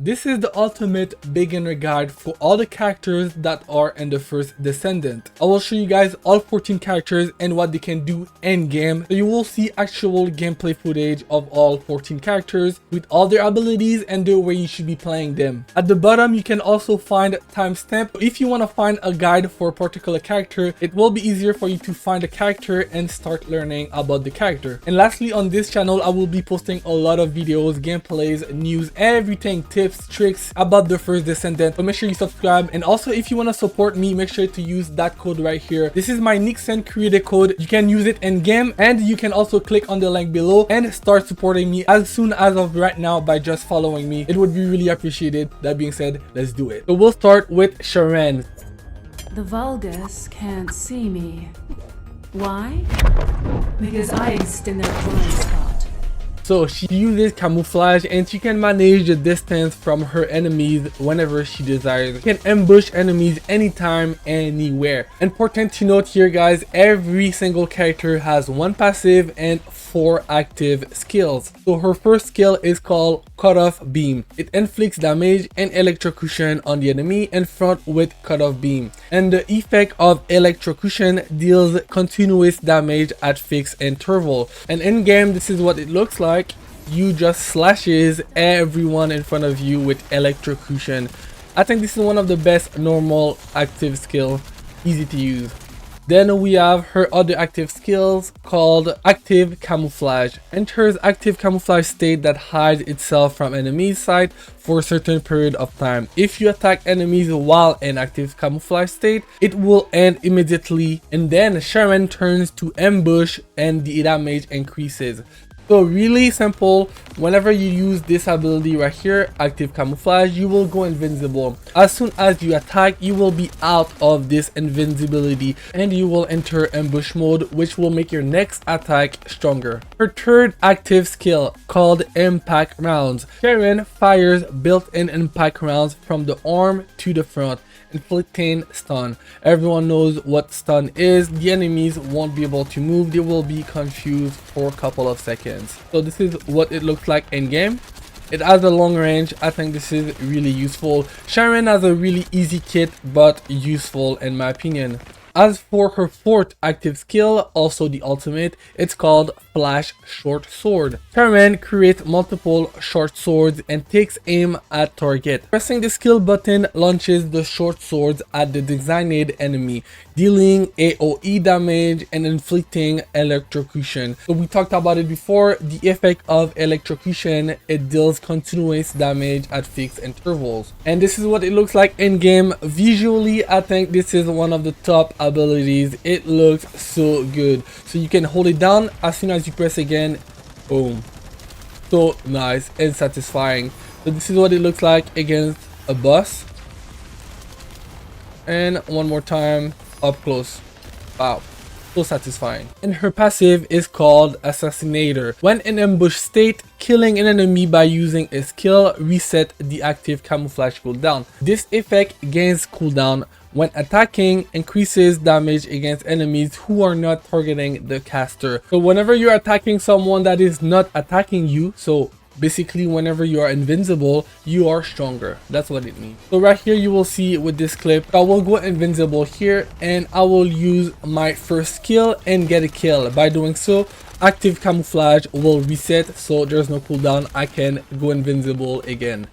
This is the ultimate beginner guide for all the characters that are in the First Descendant. I will show you guys all 14 characters and what they can do in game. So you will see actual gameplay footage of all 14 characters with all their abilities and the way you should be playing them. At the bottom you can also find timestamp. If you want to find a guide for a particular character, it will be easier for you to find a character and start learning about the character. And lastly, on this channel I will be posting a lot of videos, gameplays, news, everything, tips, tricks about the First Descendant. So make sure you subscribe, and also if you want to support me, make sure to use that code right here. This is my Nixon creator code. You can use it in game, and you can also click on the link below and start supporting me as soon as of right now by just following me. It would be really appreciated. That being said, let's do it. So we'll start with Sharen. The Vulgus can't see me. Why? Because I exist in their blind spot. So she uses camouflage and she can manage the distance from her enemies whenever she desires. She can ambush enemies anytime, anywhere. Important to note here, guys, every single character has one passive and 4 active skills. So her first skill is called Cut Off Beam. It inflicts damage and electrocution on the enemy in front with Cut Off Beam. And the effect of electrocution deals continuous damage at fixed interval. And in game, this is what it looks like. You just slashes everyone in front of you with electrocution. I think this is one of the best normal active skill, easy to use. Then we have her other active skills called Active Camouflage. Enters active camouflage state that hides itself from enemy's sight for a certain period of time. If you attack enemies while in active camouflage state, it will end immediately, and then Sharen turns to ambush and the damage increases. So really simple. Whenever you use this ability right here, active camouflage, you will go invincible. As soon as you attack, you will be out of this invincibility and you will enter ambush mode, which will make your next attack stronger. Her third active skill, called impact rounds. Sharen fires built-in impact rounds from the arm to the front, inflicting stun. Everyone knows what stun is. The enemies won't be able to move. They will be confused for a couple of seconds. So this is what it looks like in game. It has a long range. I think this is really useful. Sharen has a really easy kit, but useful in my opinion. As for her fourth active skill, also the ultimate, it's called Flash Short Sword. Sharen creates multiple short swords and takes aim at target. Pressing the skill button launches the short swords at the designated enemy, dealing AoE damage and inflicting electrocution. So we talked about it before, the effect of electrocution, it deals continuous damage at fixed intervals. And this is what it looks like in game. Visually, I think this is one of the top abilities. It looks so good. So you can hold it down, as soon as you press again, boom. So nice and satisfying. So this is what it looks like against a boss. And one more time up close. Wow, so satisfying. And her passive is called Assassinator. When in ambush state, killing an enemy by using a skill reset the active camouflage cooldown. This effect gains cooldown when attacking, increases damage against enemies who are not targeting the caster. So whenever you're attacking someone that is not attacking you, so basically whenever you are invincible, you are stronger. That's what it means. So right here you will see with this clip, I will go invincible here and I will use my first skill and get a kill. By doing so, active camouflage will reset, so there's no cooldown. I can go invincible again.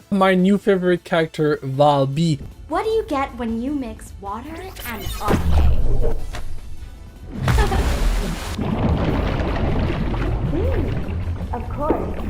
My new favorite character, Valby. What do you get when you mix water and RK? Of course.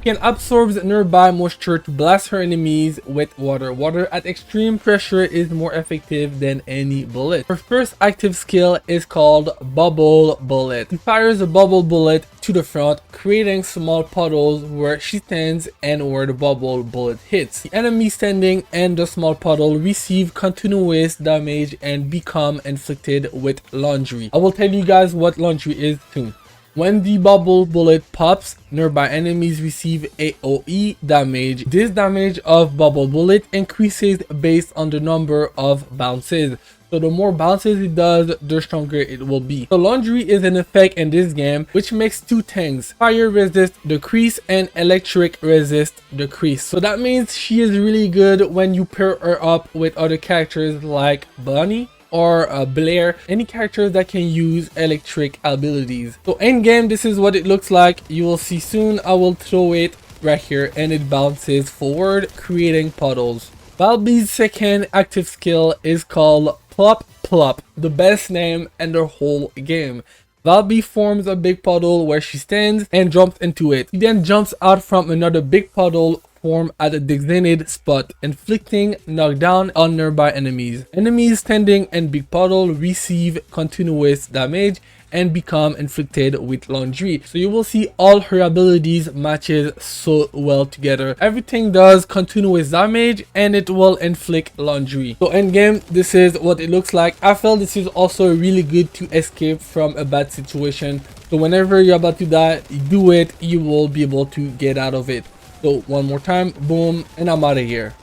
Can absorb nearby moisture to blast her enemies with water. Water at extreme pressure is more effective than any bullet. Her first active skill is called Bubble Bullet. She fires a bubble bullet to the front, creating small puddles where she stands and where the bubble bullet hits. The enemy standing and the small puddle receive continuous damage and become inflicted with laundry. I will tell you guys what laundry is soon. When the bubble bullet pops, nearby enemies receive AoE damage. This damage of bubble bullet increases based on the number of bounces. So the more bounces it does, the stronger it will be. So laundry is an effect in this game which makes two things: fire resist decrease and electric resist decrease. So that means she is really good when you pair her up with other characters like Bunny or Blair, any characters that can use electric abilities. So in game, this is what it looks like. You will see soon. I will throw it right here and it bounces forward, creating puddles. Valby's second active skill is called Plop Plop, the best name in the whole game. Valby forms a big puddle where she stands and jumps into it. She then jumps out from another big puddle formed at a designated spot, inflicting knockdown on nearby enemies. Enemies standing in big puddle receive continuous damage and become inflicted with laundry. So you will see all her abilities matches so well together. Everything does continuous damage and it will inflict laundry. So in game, this is what it looks like. I felt this is also really good to escape from a bad situation. So whenever you're about to die, do it, you will be able to get out of it. So one more time, boom, and I'm out of here.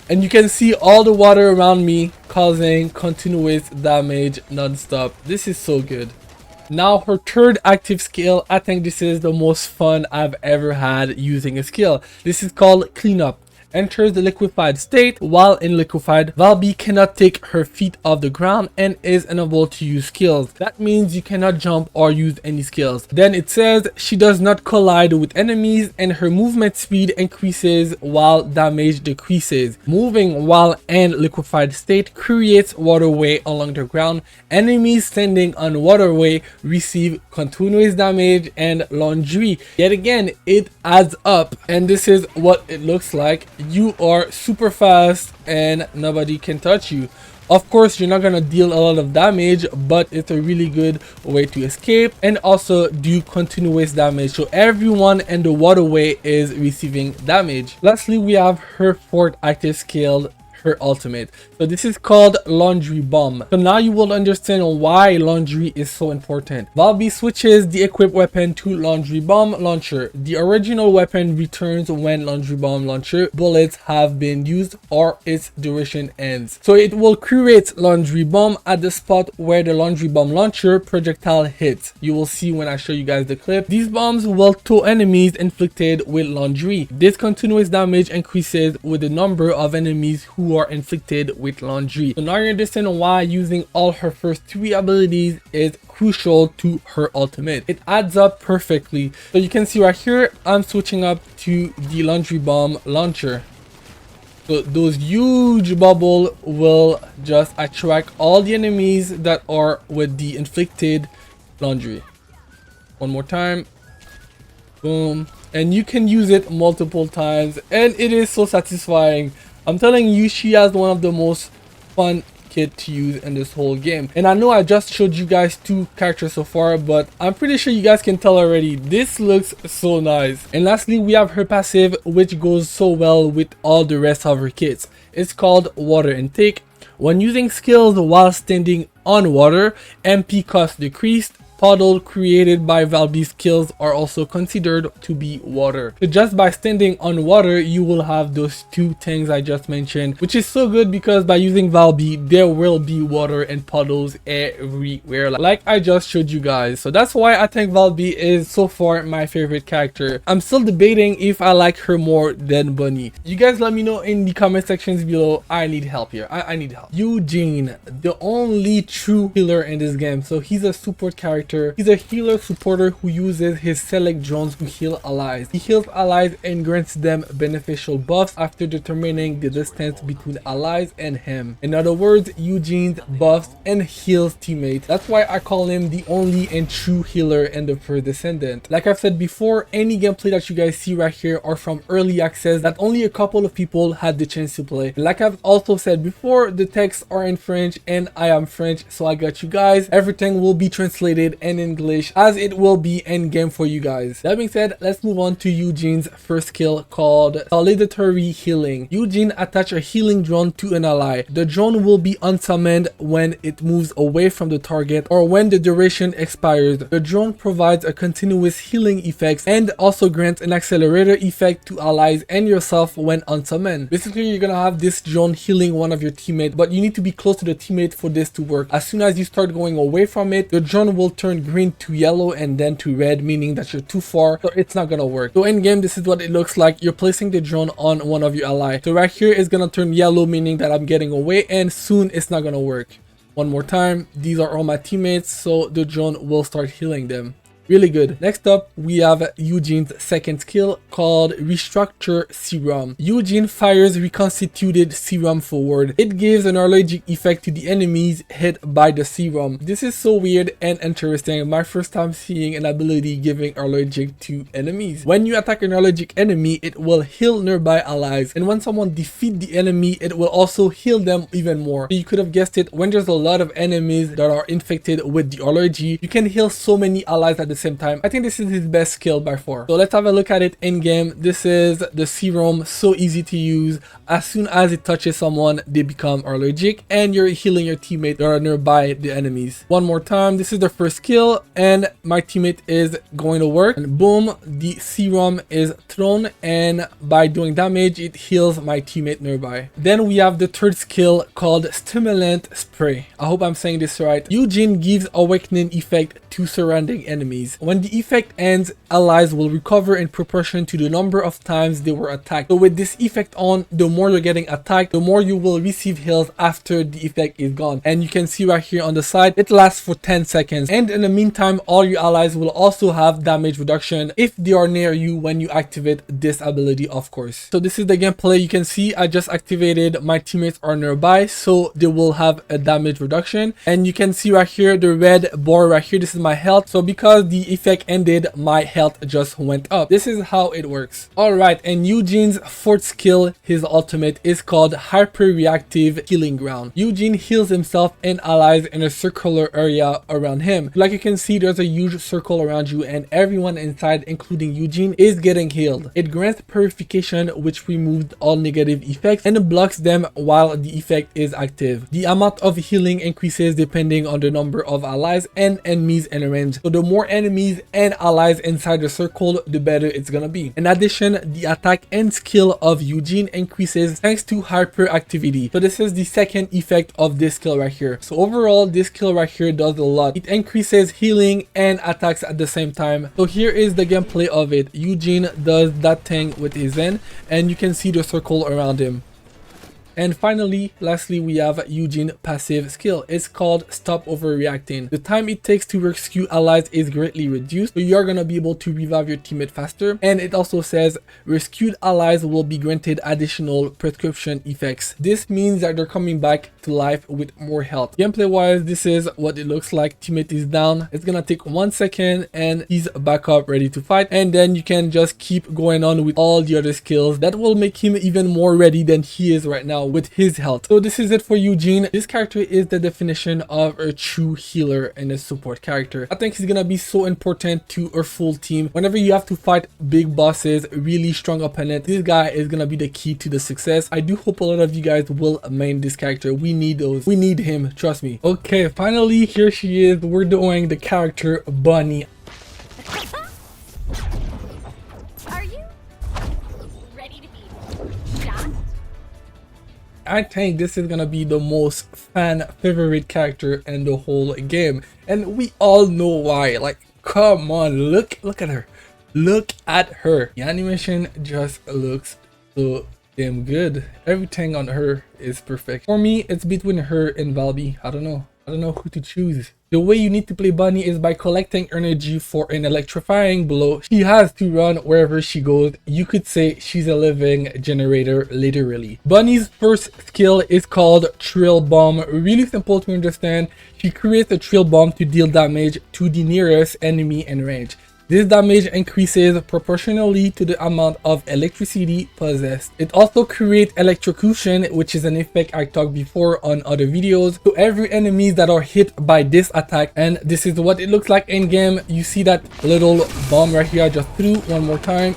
And you can see all the water around me causing continuous damage non-stop. This is so good. Now her third active skill, I think this is the most fun I've ever had using a skill. This is called Cleanup. Enters the liquefied state. While in liquefied, Valby cannot take her feet off the ground and is unable to use skills. That means you cannot jump or use any skills. Then it says she does not collide with enemies and her movement speed increases while damage decreases. Moving while in liquefied state creates waterway along the ground. Enemies standing on waterway receive continuous damage and laundry. Yet again, it adds up, and this is what it looks like. You are super fast and nobody can touch you. Of course, you're not gonna deal a lot of damage, but it's a really good way to escape and also do continuous damage. So everyone in the waterway is receiving damage. Lastly, we have her fourth active skill, her ultimate. So this is called Laundry Bomb. So now you will understand why laundry is so important. Valby switches the equipped weapon to Laundry Bomb Launcher. The original weapon returns when Laundry Bomb Launcher bullets have been used or its duration ends. So it will create Laundry Bomb at the spot where the Laundry Bomb Launcher projectile hits. You will see when I show you guys the clip. These bombs will tow enemies inflicted with laundry. This continuous damage increases with the number of enemies who are inflicted with laundry. So now you understand why using all her first three abilities is crucial to her ultimate. It adds up perfectly. So you can see right here, I'm switching up to the Laundry Bomb Launcher. So those huge bubble will just attract all the enemies that are with the inflicted laundry. One more time. Boom. And you can use it multiple times and it is so satisfying. I'm telling you, she has one of the most fun kit to use in this whole game. And I know I just showed you guys two characters so far, but I'm pretty sure you guys can tell already. This looks so nice. And lastly, we have her passive, which goes so well with all the rest of her kits. It's called Water Intake. When using skills while standing on water, MP cost decreased. Puddle created by Valby's skills are also considered to be water. So just by standing on water, you will have those two things I just mentioned, which is so good because by using Valby, there will be water and puddles everywhere, like I just showed you guys. So that's why I think Valby is so far my favorite character. I'm still debating if I like her more than Bunny. You guys let me know in the comment sections below. I need help here. I need help. Yujin, the only true healer in this game. So he's a support character. He's a healer supporter who uses his select drones to heal allies. He heals allies and grants them beneficial buffs after determining the distance between allies and him. In other words, Yujin buffs and heals teammates. That's why I call him the only and true healer in the First Descendant. Like I've said before, any gameplay that you guys see right here are from early access that only a couple of people had the chance to play. Like I've also said before, the texts are in French and I am French, so I got you guys. Everything will be translated translated in English, as it will be end game for you guys. That being said, let's move on to Yujin's first skill called Solitary Healing. Yujin attach a healing drone to an ally. The drone will be unsummoned when it moves away from the target or when the duration expires. The drone provides a continuous healing effect and also grants an accelerator effect to allies and yourself when unsummoned. Basically, you're gonna have this drone healing one of your teammates, but you need to be close to the teammate for this to work. As soon as you start going away from it, the drone will turn green to yellow and then to red, meaning that you're too far, so it's not gonna work. So in game, this is what it looks like. You're placing the drone on one of your allies. So right here is gonna turn yellow, meaning that I'm getting away, and soon it's not gonna work. One more time, these are all my teammates, so the drone will start healing them. Really good. Next up, we have Yujin's second skill called Restructure Serum. Yujin fires reconstituted serum forward. It gives an allergic effect to the enemies hit by the serum. This is so weird and interesting. My first time seeing an ability giving allergic to enemies. When you attack an allergic enemy, it will heal nearby allies. And when someone defeats the enemy, it will also heal them even more. So you could have guessed it, when there's a lot of enemies that are infected with the allergy, you can heal so many allies at the same time. I think this is his best skill by far. So let's have a look at it in game. This is the serum, so easy to use. As soon as it touches someone, they become allergic and you're healing your teammate that are nearby the enemies. One more time, this is the first skill and my teammate is going to work, and boom, the serum is thrown, and by doing damage it heals my teammate nearby. Then we have the third skill called Stimulant Spray. I hope I'm saying this right. Yujin gives awakening effect to surrounding enemies. When the effect ends, allies will recover in proportion to the number of times they were attacked. So with this effect on, the more you're getting attacked, the more you will receive heals after the effect is gone. And you can see right here on the side, it lasts for 10 seconds. And in the meantime, all your allies will also have damage reduction if they are near you when you activate this ability, of course. So this is the gameplay. You can see I just activated, my teammates are nearby, so they will have a damage reduction. And you can see right here, the red bar right here, this is my health. So because the effect ended, my health just went up. This is how it works. Alright, and Yujin's fourth skill, his ultimate, is called Hyper Reactive Healing Ground. Yujin heals himself and allies in a circular area around him. Like you can see, there's a huge circle around you and everyone inside, including Yujin, is getting healed. It grants purification, which removes all negative effects and blocks them while the effect is active. The amount of healing increases depending on the number of allies and enemies in range. So the more enemies and allies inside the circle, the better it's gonna be. In addition, the attack and skill of Yujin increases thanks to hyperactivity. So this is the second effect of this skill right here. So overall, this skill right here does a lot. It increases healing and attacks at the same time. So here is the gameplay of it. Yujin does that thing with his Zen, and you can see the circle around him. And finally, lastly, we have Yujin passive skill. It's called Stop Overreacting. The time it takes to rescue allies is greatly reduced, so you're gonna be able to revive your teammate faster. And it also says rescued allies will be granted additional prescription effects. This means that they're coming back to life with more health. Gameplay wise, this is what it looks like. Teammate is down. It's gonna take 1 second and he's back up ready to fight. And then you can just keep going on with all the other skills that will make him even more ready than he is right now with his health. So this is it for Yujin. This character is the definition of a true healer and a support character. I think he's gonna be so important to a full team. Whenever you have to fight big bosses, really strong opponents, this guy is gonna be the key to the success. I do hope a lot of you guys will main this character. We need those. We need him, trust me. Okay, finally here she is. We're doing the character Bunny. I think this is gonna be the most fan favorite character in the whole game, and we all know why. Like, come on, look at her, look at her. The animation just looks so damn good. Everything on her is perfect. For me, it's between her and Valby. I don't know who to choose. The way you need to play Bunny is by collecting energy for an electrifying blow. She has to run wherever she goes. You could say she's a living generator, literally. Bunny's first skill is called Trill Bomb. Really simple to understand. She creates a trill bomb to deal damage to the nearest enemy in range. This damage increases proportionally to the amount of electricity possessed. It also creates electrocution, which is an effect I talked before on other videos, to every enemies that are hit by this attack. And this is what it looks like in game. You see that little bomb right here I just threw one more time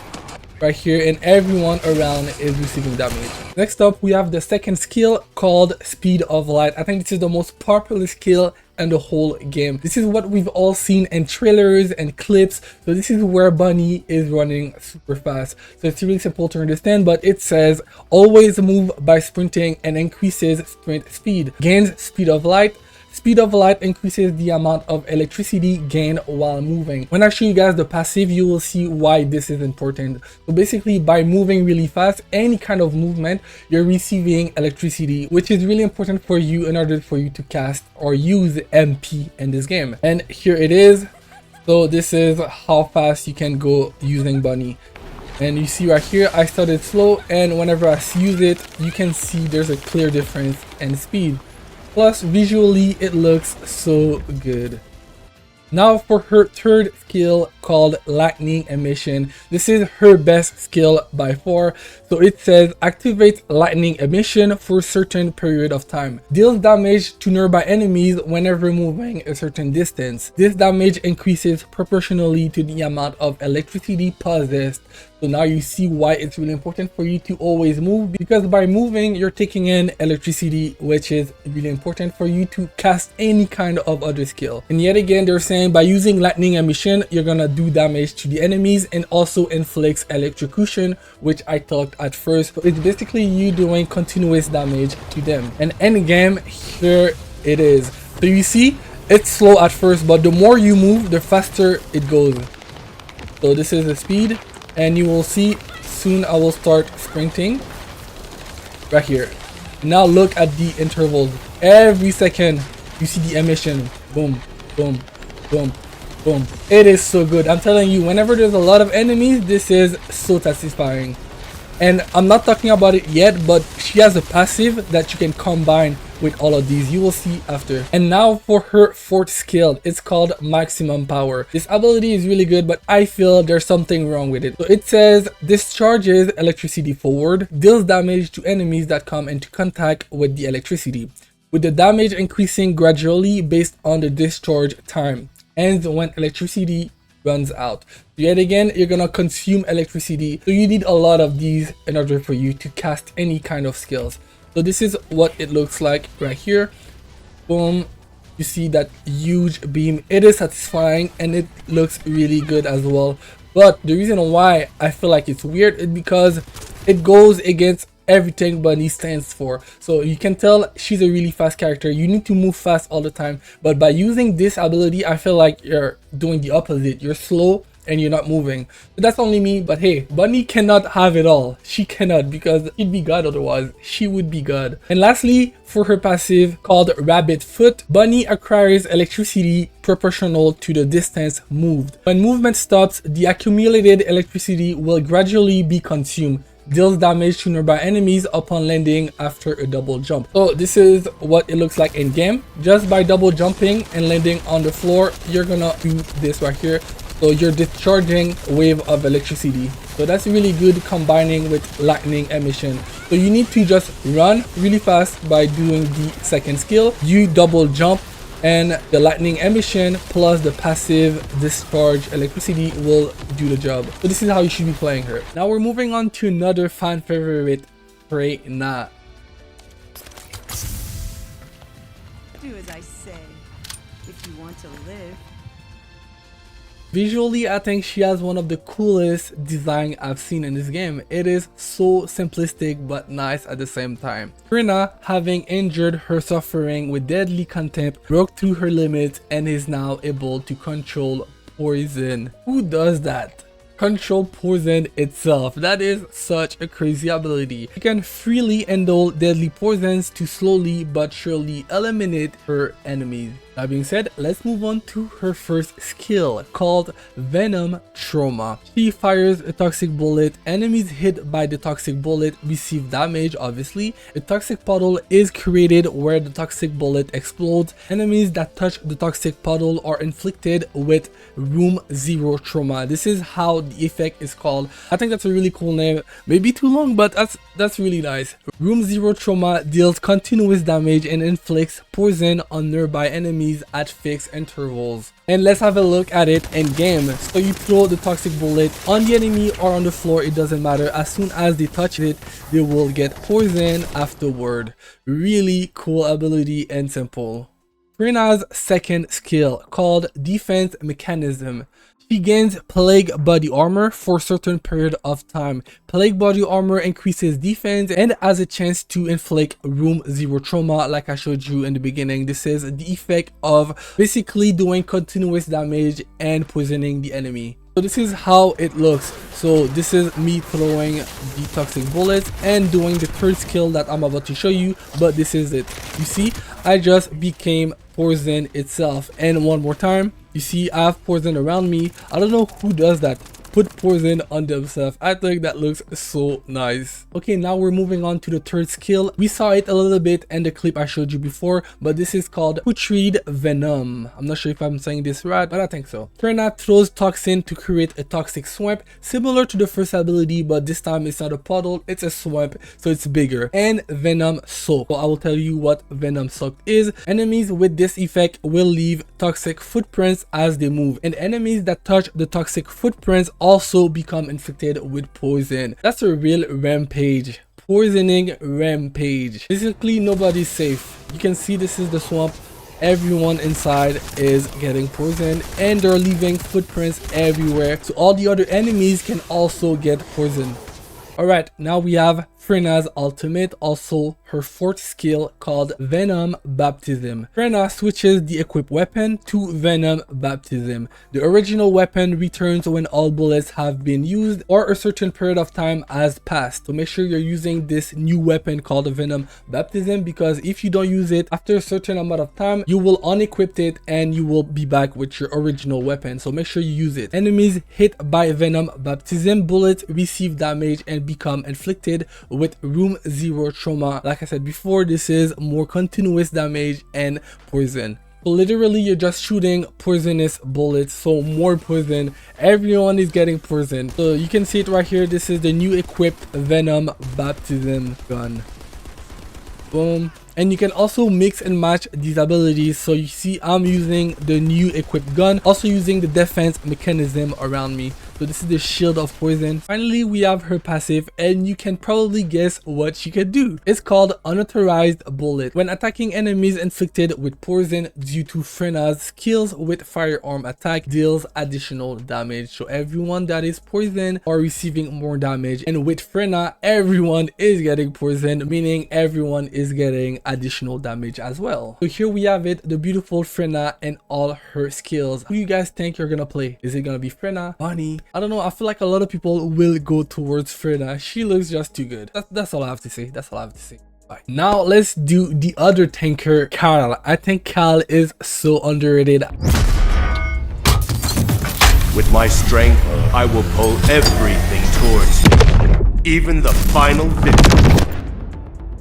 right here, and everyone around is receiving damage. Next up, we have the second skill called Speed of Light. I think this is the most popular skill in the whole game. This is what we've all seen in trailers and clips. So this is where Bunny is running super fast. So it's really simple to understand, but it says always move by sprinting and increases sprint speed. Gains Speed of Light. Speed of Light increases the amount of electricity gained while moving. When I show you guys the passive, you will see why this is important. So basically, by moving really fast, any kind of movement, you're receiving electricity, which is really important for you in order for you to cast or use MP in this game. And here it is. So this is how fast you can go using Bunny. And you see right here, I started slow, and whenever I use it, you can see there's a clear difference in speed. Plus, visually, it looks so good. Now for her third skill called Lightning Emission. This is her best skill by far. So it says activate Lightning Emission for a certain period of time. Deals damage to nearby enemies whenever moving a certain distance. This damage increases proportionally to the amount of electricity possessed. So now you see why it's really important for you to always move, because by moving you're taking in electricity, which is really important for you to cast any kind of other skill. And yet again, they're saying by using Lightning Emission, you're gonna do damage to the enemies and also inflicts electrocution, which I talked at first. So it's basically you doing continuous damage to them. And end game, here it is. So you see, it's slow at first, but the more you move, the faster it goes. So this is the speed. And you will see soon I will start sprinting right here. Now look at the intervals. Every second you see the emission. Boom, boom, boom, boom. It is so good. I'm telling you, whenever there's a lot of enemies, this is so satisfying. And I'm not talking about it yet, but she has a passive that you can combine with all of these. You will see after. And now for her fourth skill, it's called Maximum Power. This ability is really good, but I feel there's something wrong with it. So it says discharges electricity forward, deals damage to enemies that come into contact with the electricity, with the damage increasing gradually based on the discharge time, ends when electricity runs out. Yet again, you're gonna consume electricity, so you need a lot of these in order for you to cast any kind of skills. So this is what it looks like right here. Boom, you see that huge beam. It is satisfying and it looks really good as well. But the reason why I feel like it's weird is because it goes against everything Bunny stands for. So you can tell she's a really fast character. You need to move fast all the time, but by using this ability, I feel like you're doing the opposite. You're slow and you're not moving. But that's only me. But hey, Bunny cannot have it all. She cannot, because she'd be God otherwise. She would be God. And lastly, for her passive called Rabbit Foot, Bunny acquires electricity proportional to the distance moved. When movement stops, the accumulated electricity will gradually be consumed. Deals damage to nearby enemies upon landing after a double jump. So this is what it looks like in game. Just by double jumping and landing on the floor, you're gonna do this right here. So you're discharging a wave of electricity. So that's really good combining with Lightning Emission. So you need to just run really fast by doing the second skill. You double jump, and the Lightning Emission plus the passive discharge electricity will do the job. So this is how you should be playing her. Now we're moving on to another fan favorite, Freyna. Do as I say, if you want to live. Visually, I think she has one of the coolest design I've seen in this game. It is so simplistic but nice at the same time. Freyna, having injured her suffering with deadly contempt, broke through her limits and is now able to control poison. Who does that? Control poison itself. That is such a crazy ability. She can freely handle deadly poisons to slowly but surely eliminate her enemies. That being said, let's move on to her first skill called Venom Trauma. She fires a toxic bullet. Enemies hit by the toxic bullet receive damage, obviously. A toxic puddle is created where the toxic bullet explodes. Enemies that touch the toxic puddle are inflicted with Room Zero Trauma. This is how the effect is called. I think that's a really cool name. Maybe too long, but that's really nice. Room Zero Trauma deals continuous damage and inflicts poison on nearby enemies at fixed intervals. And let's have a look at it in game. So you throw the toxic bullet on the enemy or on the floor, it doesn't matter. As soon as they touch it, they will get poison afterward. Really cool ability and simple. Freyna's second skill called Defense Mechanism. She gains Plague Body Armor for a certain period of time. Plague Body Armor increases defense and has a chance to inflict Room Zero Trauma like I showed you in the beginning. This is the effect of basically doing continuous damage and poisoning the enemy. So this is how it looks. So this is me throwing the toxic bullets and doing the third skill that I'm about to show you, but this is it. You see, I just became poison itself. And one more time, you see I have poison around me. I don't know who does that. Put poison on themselves. I think that looks so nice. Okay, now we're moving on to the third skill. We saw it a little bit in the clip I showed you before, but this is called Putrid Venom. I'm not sure if I'm saying this right, but I think so. Freyna throws toxin to create a toxic swamp, similar to the first ability, but this time it's not a puddle, it's a swamp, so it's bigger. And Venom Soak. So I will tell you what Venom Soak is. Enemies with this effect will leave toxic footprints as they move, and enemies that touch the toxic footprints also become infected with poison. That's a real rampage. Poisoning rampage. Basically, nobody's safe. You can see this is the swamp. Everyone inside is getting poisoned and they're leaving footprints everywhere. So all the other enemies can also get poisoned. Alright, now we have Freyna's ultimate, also her fourth skill called Venom Baptism. Freyna switches the equipped weapon to Venom Baptism. The original weapon returns when all bullets have been used or a certain period of time has passed. So make sure you're using this new weapon called Venom Baptism, because if you don't use it after a certain amount of time, you will unequip it and you will be back with your original weapon. So make sure you use it. Enemies hit by Venom Baptism bullets receive damage and become inflicted with Room Zero Trauma. Like I said before, this is more continuous damage and poison. So literally you're just shooting poisonous bullets, so more poison. Everyone is getting poisoned. So you can see it right here. This is the new equipped Venom Baptism gun. Boom. And you can also mix and match these abilities. So you see I'm using the new equipped gun, also using the defense mechanism around me. So this is the shield of poison. Finally, we have her passive, and you can probably guess what she can do. It's called Unauthorized Bullet. When attacking enemies inflicted with poison due to Freyna's skills with firearm attack, deals additional damage. So everyone that is poisoned are receiving more damage, and with Freyna, everyone is getting poisoned, meaning everyone is getting additional damage as well. So here we have it, the beautiful Freyna and all her skills. Who do you guys think you're gonna play? Is it gonna be Freyna, Bonnie? I don't know. I feel like a lot of people will go towards Freyna. She looks just too good. That's all I have to say. That's all I have to say. Right. Now let's do the other tanker, Cal. I think Cal is so underrated. With my strength, I will pull everything towards me, even the final victim.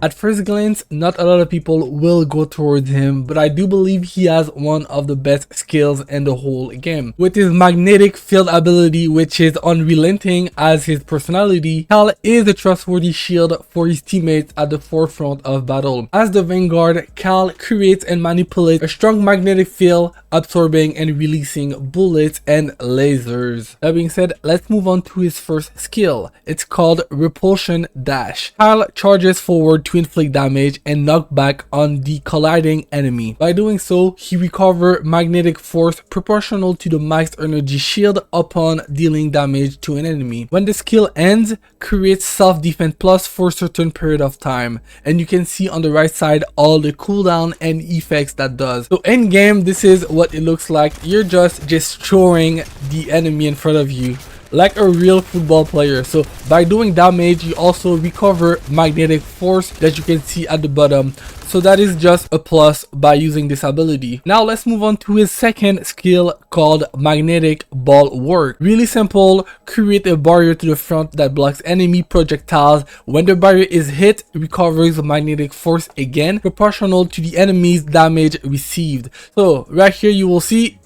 At first glance, not a lot of people will go towards him, but I do believe he has one of the best skills in the whole game. With his magnetic field ability, which is unrelenting as his personality, Cal is a trustworthy shield for his teammates at the forefront of battle. As the Vanguard, Cal creates and manipulates a strong magnetic field, absorbing and releasing bullets and lasers. That being said, let's move on to his first skill. It's called Repulsion Dash. Cal charges forward to inflict damage and knock back on the colliding enemy. By doing so, he recovers magnetic force proportional to the max energy shield upon dealing damage to an enemy. When the skill ends, creates self-defense plus for a certain period of time, and you can see on the right side all the cooldown and effects that does. So in game, this is what it looks like. You're just destroying the enemy in front of you. like a real football player. So by doing damage, you also recover magnetic force that you can see at the bottom. So that is just a plus by using this ability. Now let's move on to his second skill called Magnetic Bulwark. Really simple, create a barrier to the front that blocks enemy projectiles. When the barrier is hit, recovers magnetic force again, proportional to the enemy's damage received. So right here you will see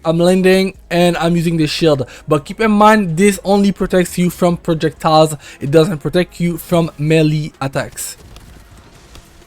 I'm landing and I'm using the shield, but keep in mind this only protects you from projectiles. It doesn't protect you from melee attacks.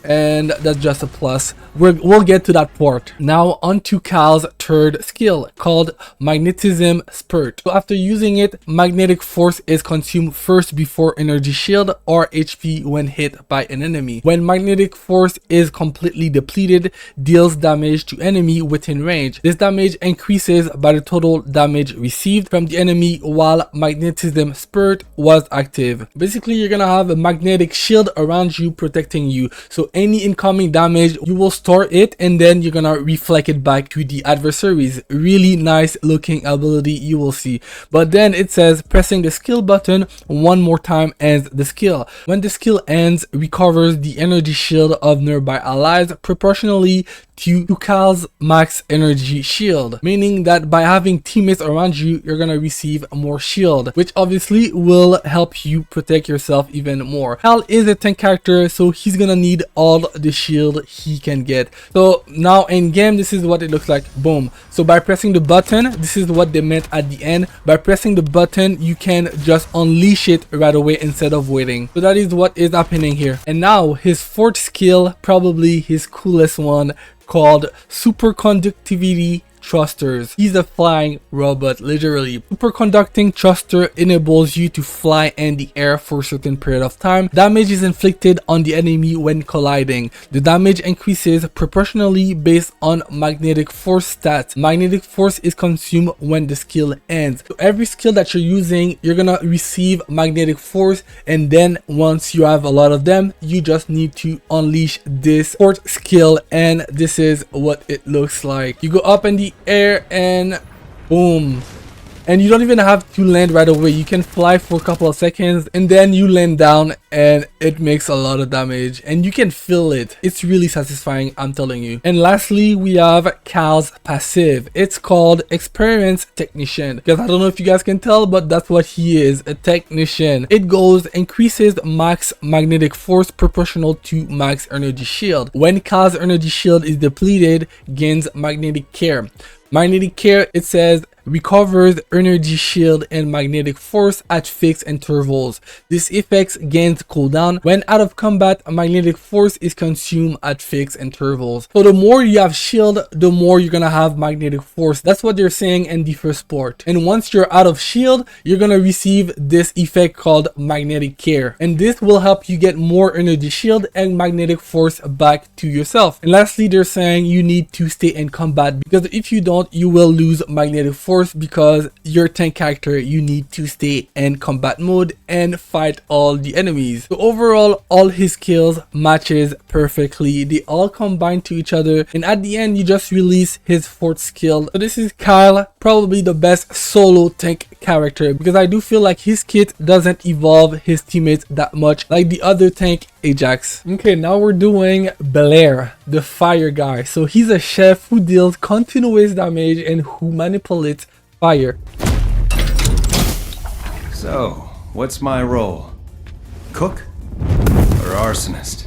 And that's just a plus. We'll get to that part. Now on to Cal's third skill called Magnetism Spurt. So after using it, magnetic force is consumed first before energy shield or HP when hit by an enemy. When magnetic force is completely depleted, deals damage to enemy within range. This damage increases by the total damage received from the enemy while Magnetism Spurt was active. Basically, you're gonna have a magnetic shield around you protecting you. So any incoming damage, you will store it and then you're gonna reflect it back to the adversaries. Really nice looking ability, you will see. But then it says pressing the skill button one more time ends the skill. When the skill ends, recovers the energy shield of nearby allies proportionally to Cal's max energy shield, meaning that by having teammates around you, you're gonna receive more shield, which obviously will help you protect yourself even more. Cal is a tank character, so he's gonna need all the shield he can get. So now in game, this is what it looks like. Boom. So by pressing the button, this is what they meant at the end. By pressing the button, you can just unleash it right away instead of waiting. So that is what is happening here. And now his fourth skill, probably his coolest one, called Superconductivity Thrusters. He's a flying robot, literally. Superconducting thruster enables you to fly in the air for a certain period of time. Damage is inflicted on the enemy when colliding. The damage increases proportionally based on magnetic force stats. Magnetic force is consumed when the skill ends. So every skill that you're using, you're gonna receive magnetic force, and then once you have a lot of them, you just need to unleash this fourth skill, and this is what it looks like. You go up in the air and boom, and you don't even have to land right away. You can fly for a couple of seconds and then you land down, and it makes a lot of damage and you can feel it. It's really satisfying, I'm telling you. And lastly, we have Cal's passive. It's called Experience Technician, because I don't know if you guys can tell, but that's what he is, a technician. It goes increases max magnetic force proportional to max energy shield. When Cal's energy shield is depleted, gains magnetic care. Magnetic care, it says, recovers energy shield and magnetic force at fixed intervals. This effect gains cooldown. When out of combat, magnetic force is consumed at fixed intervals. So the more you have shield, the more you're gonna have magnetic force. That's what they're saying in the first part. And once you're out of shield, you're gonna receive this effect called magnetic care, and this will help you get more energy shield and magnetic force back to yourself. And lastly, they're saying you need to stay in combat, because if you don't, you will lose magnetic force, because your tank character, you need to stay in combat mode and fight all the enemies. So overall, all his skills matches perfectly. They all combine to each other, and at the end you just release his fourth skill. So this is Kyle, probably the best solo tank character, because I do feel like his kit doesn't evolve his teammates that much like the other tank Ajax. Okay, now we're doing Blair, the fire guy. So he's a chef who deals continuous damage and who manipulates fire. So, what's my role? Cook or arsonist?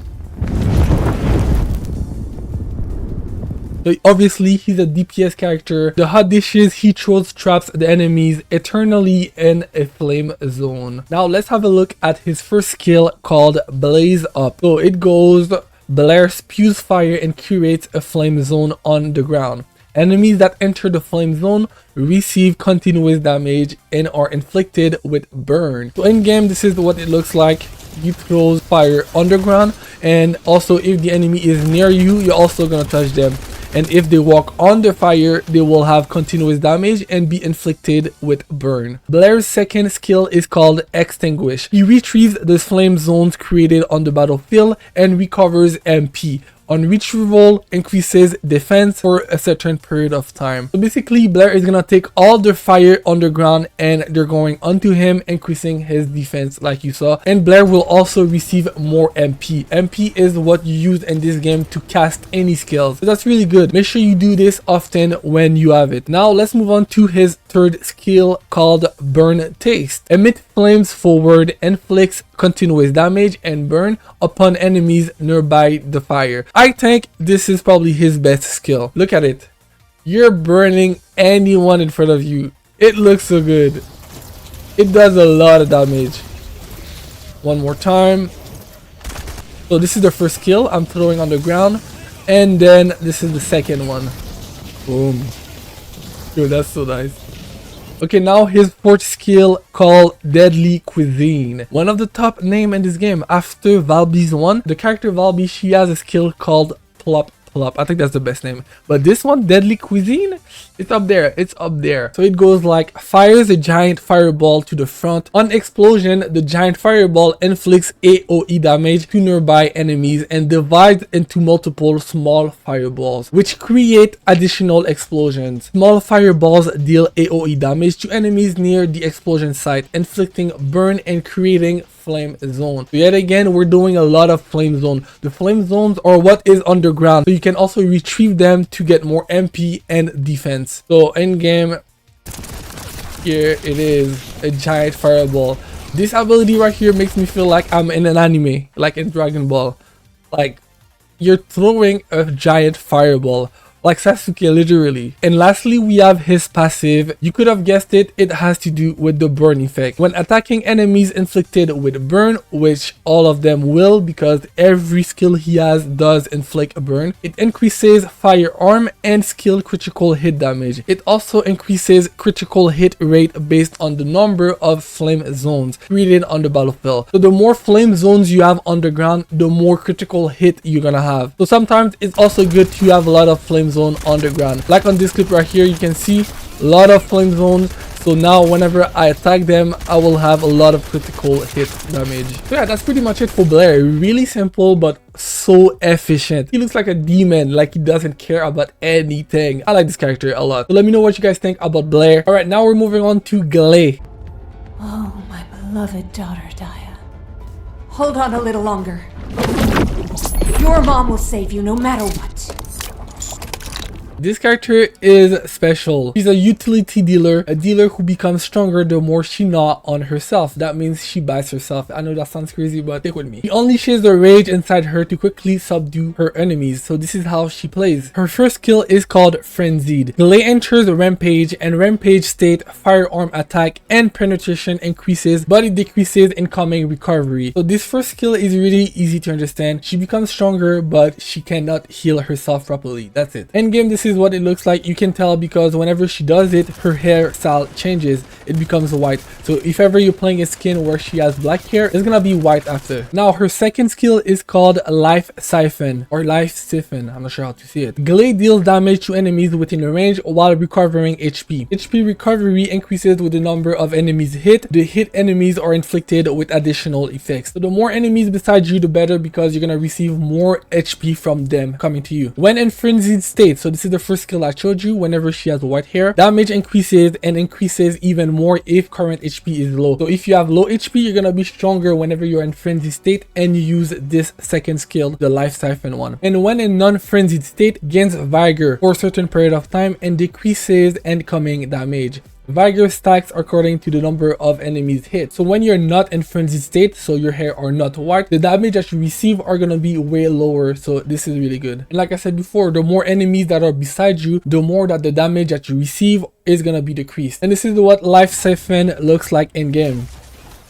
So obviously he's a DPS character. The hot dishes he throws traps the enemies eternally in a flame zone. Now let's have a look at his first skill called Blaze Up. So it goes, Blair spews fire and creates a flame zone on the ground. Enemies that enter the flame zone receive continuous damage and are inflicted with burn. So in game, this is what it looks like. You throw fire underground, and also if the enemy is near you, you're also gonna touch them. And if they walk on the fire, they will have continuous damage and be inflicted with burn. Blair's second skill is called Extinguish. He retrieves the flame zones created on the battlefield and recovers MP. On retrieval, increases defense for a certain period of time. So basically, Blair is gonna take all the fire underground and they're going onto him, increasing his defense like you saw. And Blair will also receive more MP. MP is what you use in this game to cast any skills. So that's really good. Make sure you do this often when you have it. Now let's move on to his third skill called Burn Taste. Emit flames forward, inflicts continuous damage and burn upon enemies nearby the fire. I think this is probably his best skill. Look at it. You're burning anyone in front of you. It looks so good. It does a lot of damage. One more time. So this is the first skill I'm throwing on the ground. And then this is the second one. Boom. Yo, that's so nice. Okay, now his fourth skill called Deadly Cuisine. One of the top name in this game after Valby's one. The character Valby, she has a skill called Plop. I think that's the best name. But this one, Deadly Cuisine, it's up there. It's up there. So it goes like, fires a giant fireball to the front. On explosion, the giant fireball inflicts AoE damage to nearby enemies and divides into multiple small fireballs, which create additional explosions. Small fireballs deal AoE damage to enemies near the explosion site, inflicting burn and creating flame zone. So yet again, we're doing a lot of flame zone. The flame zones are what is underground, so you can also retrieve them to get more MP and defense. So in game, here it is, a giant fireball. This ability right here makes me feel like I'm in an anime, like in Dragon Ball. Like, you're throwing a giant fireball, like Sasuke literally. And lastly, we have his passive. You could have guessed it, it has to do with the burn effect. When attacking enemies inflicted with burn, which all of them will because every skill he has does inflict a burn, it increases firearm and skill critical hit damage. It also increases critical hit rate based on the number of flame zones created on the battlefield. So the more flame zones you have underground, the more critical hit you're gonna have. So sometimes it's also good to have a lot of flame zone underground. Like on this clip right here, you can see a lot of flame zones. So now whenever I attack them, I will have a lot of critical hit damage. So yeah, that's pretty much it for Blair. Really simple, but so efficient. He looks like a demon, like he doesn't care about anything. I like this character a lot. So let me know what you guys think about Blair. All right, now we're moving on to Gley. Oh, my beloved daughter, Daya. Hold on a little longer. Your mom will save you no matter what. This character is special. She's a utility dealer, a dealer who becomes stronger the more she gnaws on herself. That means she bites herself. I know that sounds crazy, but stick with me. She unleashes the rage inside her to quickly subdue her enemies. So this is how she plays. Her first skill is called Frenzied. Gley enters Rampage, and Rampage state firearm attack and penetration increases, but it decreases incoming recovery. So this first skill is really easy to understand. She becomes stronger, but she cannot heal herself properly. That's it. Endgame, this is what it looks like. You can tell because whenever she does it, her hairstyle changes. It becomes white. So if ever you're playing a skin where she has black hair, it's gonna be white after. Now her second skill is called Life Siphon or Life Siphon. I'm not sure how to say it. Gley deals damage to enemies within a range while recovering HP. HP recovery increases with the number of enemies hit. The hit enemies are inflicted with additional effects. So the more enemies beside you, the better, because you're gonna receive more HP from them coming to you. When in frenzied state, so this is the first skill I showed you, whenever she has white hair, damage increases and increases even more if current HP is low. So if you have low HP, you're gonna be stronger whenever you're in frenzied state and you use this second skill, the Life Siphon one. And when in non-frenzied state, gains vigor for a certain period of time and decreases incoming damage. Vigor stacks according to the number of enemies hit. So when you're not in frenzied state, so your hair are not white, the damage that you receive are gonna be way lower. So this is really good. And like I said before, the more enemies that are beside you, the more that the damage that you receive is gonna be decreased. And this is what Life Siphon looks like in game.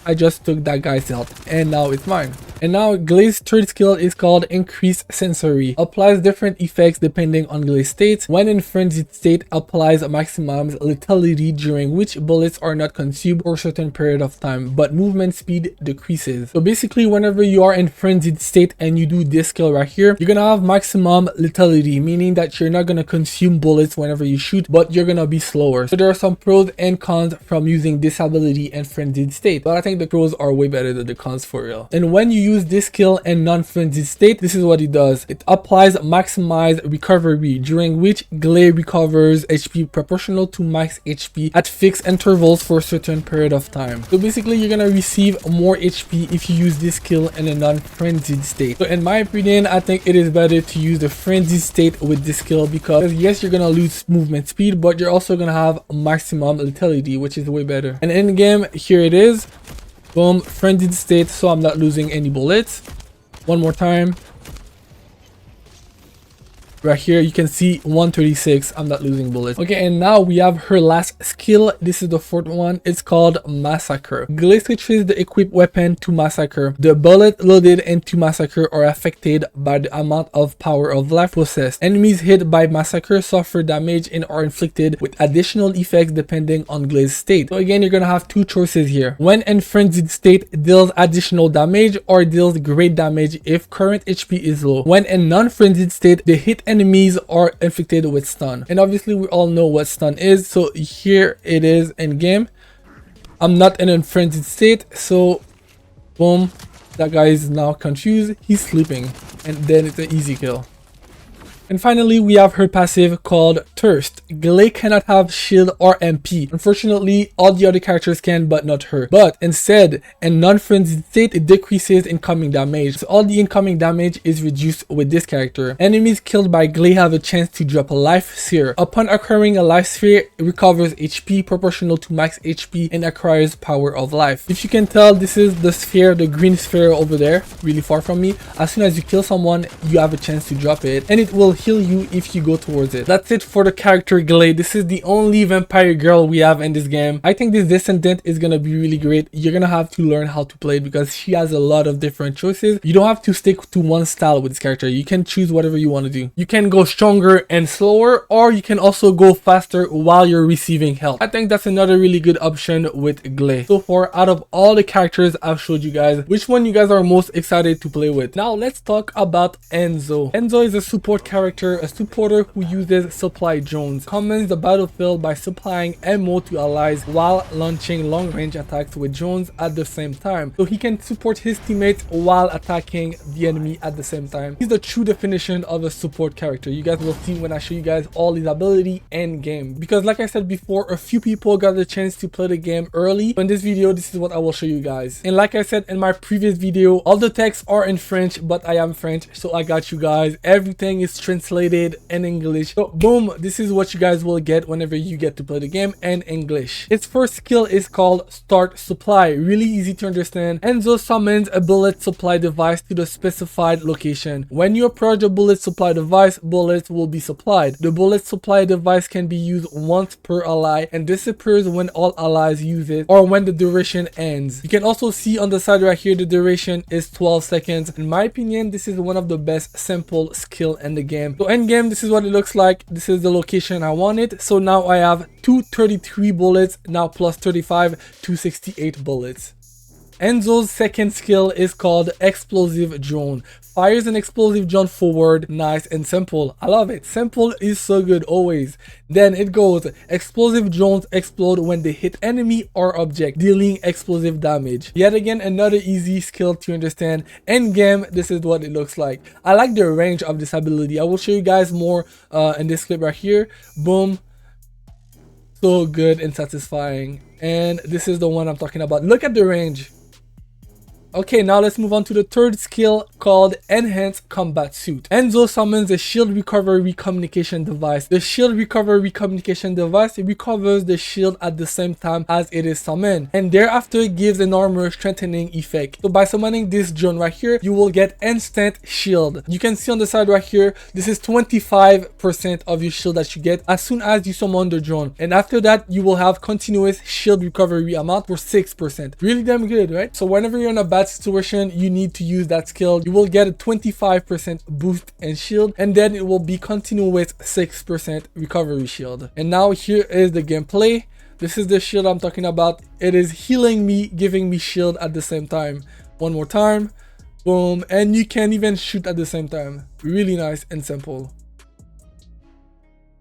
I just took that guy's health and now it's mine. And now Gley's third skill is called Increased Sensory. Applies different effects depending on Gley's states. When in frenzied state, applies maximum lethality during which bullets are not consumed for a certain period of time, but movement speed decreases. So basically, whenever you are in frenzied state and you do this skill right here, you're gonna have maximum lethality, meaning that you're not gonna consume bullets whenever you shoot, but you're gonna be slower. So there are some pros and cons from using this ability in frenzied state, but I think the pros are way better than the cons for real. And when you use use this skill in non-frenzied state, this is what it does. It applies maximized recovery, during which Gley recovers HP proportional to max HP at fixed intervals for a certain period of time. So basically, you're gonna receive more HP if you use this skill in a non-frenzied state. So in my opinion, I think it is better to use the frenzied state with this skill, because yes, you're gonna lose movement speed, but you're also gonna have maximum lethality, which is way better. And in game, here it is. Boom, frenzied state, so I'm not losing any bullets. One more time. Right here, you can see 136. I'm not losing bullets. Okay, and now we have her last skill. This is the fourth one. It's called Massacre. Gley switches the equipped weapon to Massacre. The bullet loaded into Massacre are affected by the amount of power of life possessed. Enemies hit by Massacre suffer damage and are inflicted with additional effects depending on Gley's state. So again, you're gonna have two choices here. When in frenzied state, deals additional damage or deals great damage if current HP is low. When in non-frenzied state, the hit enemies are inflicted with stun, and obviously we all know what stun is, so here it is in game. I'm not in a frenzied state, so boom, that guy is now confused, he's sleeping, and then it's an easy kill. And finally, we have her passive called Thirst. Gley cannot have shield or MP. Unfortunately, all the other characters can, but not her. But instead, in non-frenzied state, it decreases incoming damage. So all the incoming damage is reduced with this character. Enemies killed by Gley have a chance to drop a life sphere. Upon acquiring a life sphere, it recovers HP proportional to max HP and acquires power of life. If you can tell, this is the sphere, the green sphere over there, really far from me. As soon as you kill someone, you have a chance to drop it, and it will heal you if you go towards it. That's it for the character Gley. This is the only vampire girl we have in this game. I think this Descendant is gonna be really great. You're gonna have to learn how to play it because she has a lot of different choices. You don't have to stick to one style with this character. You can choose whatever you want to do. You can go stronger and slower, or you can also go faster while you're receiving health. I think that's another really good option with Gley. So far, out of all the characters I've showed you guys, which one you guys are most excited to play with? Now let's talk about Enzo. Enzo is a support character, a supporter who uses supply drones, commands the battlefield by supplying ammo to allies while launching long-range attacks with drones at the same time. So he can support his teammates while attacking the enemy at the same time. He's the true definition of a support character. You guys will see when I show you guys all his ability and game. Because like I said before, a few people got the chance to play the game early. In this video, this is what I will show you guys. And like I said in my previous video, all the texts are in French, but I am French, so I got you guys. Everything is translated in English. So boom, this is what you guys will get whenever you get to play the game in English. Its first skill is called Start Supply. Really easy to understand. Enzo summons a bullet supply device to the specified location. When you approach the bullet supply device, bullets will be supplied. The bullet supply device can be used once per ally and disappears when all allies use it or when the duration ends. You can also see on the side right here, the duration is 12 seconds. In my opinion, this is one of the best simple skill in the game. So in game, this is what it looks like. This is the location I wanted. So now I have 233 bullets, now plus 35, 268 bullets. Enzo's second skill is called Explosive Drone. Fires an explosive drone forward. Nice and simple. I love it. Simple is so good always. Then it goes, explosive drones explode when they hit enemy or object, dealing explosive damage. Yet again, another easy skill to understand. End game, this is what it looks like. I like the range of this ability. I will show you guys more in this clip right here. Boom. So good and satisfying. And this is the one I'm talking about. Look at the range. Okay, now let's move on to the third skill called Enhanced Combat Suit. Enzo summons a shield recovery communication device. The shield recovery communication device recovers the shield at the same time as it is summoned, and thereafter gives an armor strengthening effect. So by summoning this drone right here, you will get instant shield. You can see on the side right here, this is 25% of your shield that you get as soon as you summon the drone, and after that you will have continuous shield recovery amount for 6%. Really damn good, right? So whenever you're in a bad situation, you need to use that skill. You will get a 25% boost in shield, and then it will be continuous 6% recovery shield. And now here is the gameplay. This is the shield I'm talking about. It is healing me, giving me shield at the same time. One more time. Boom. And you can even shoot at the same time. Really nice and simple.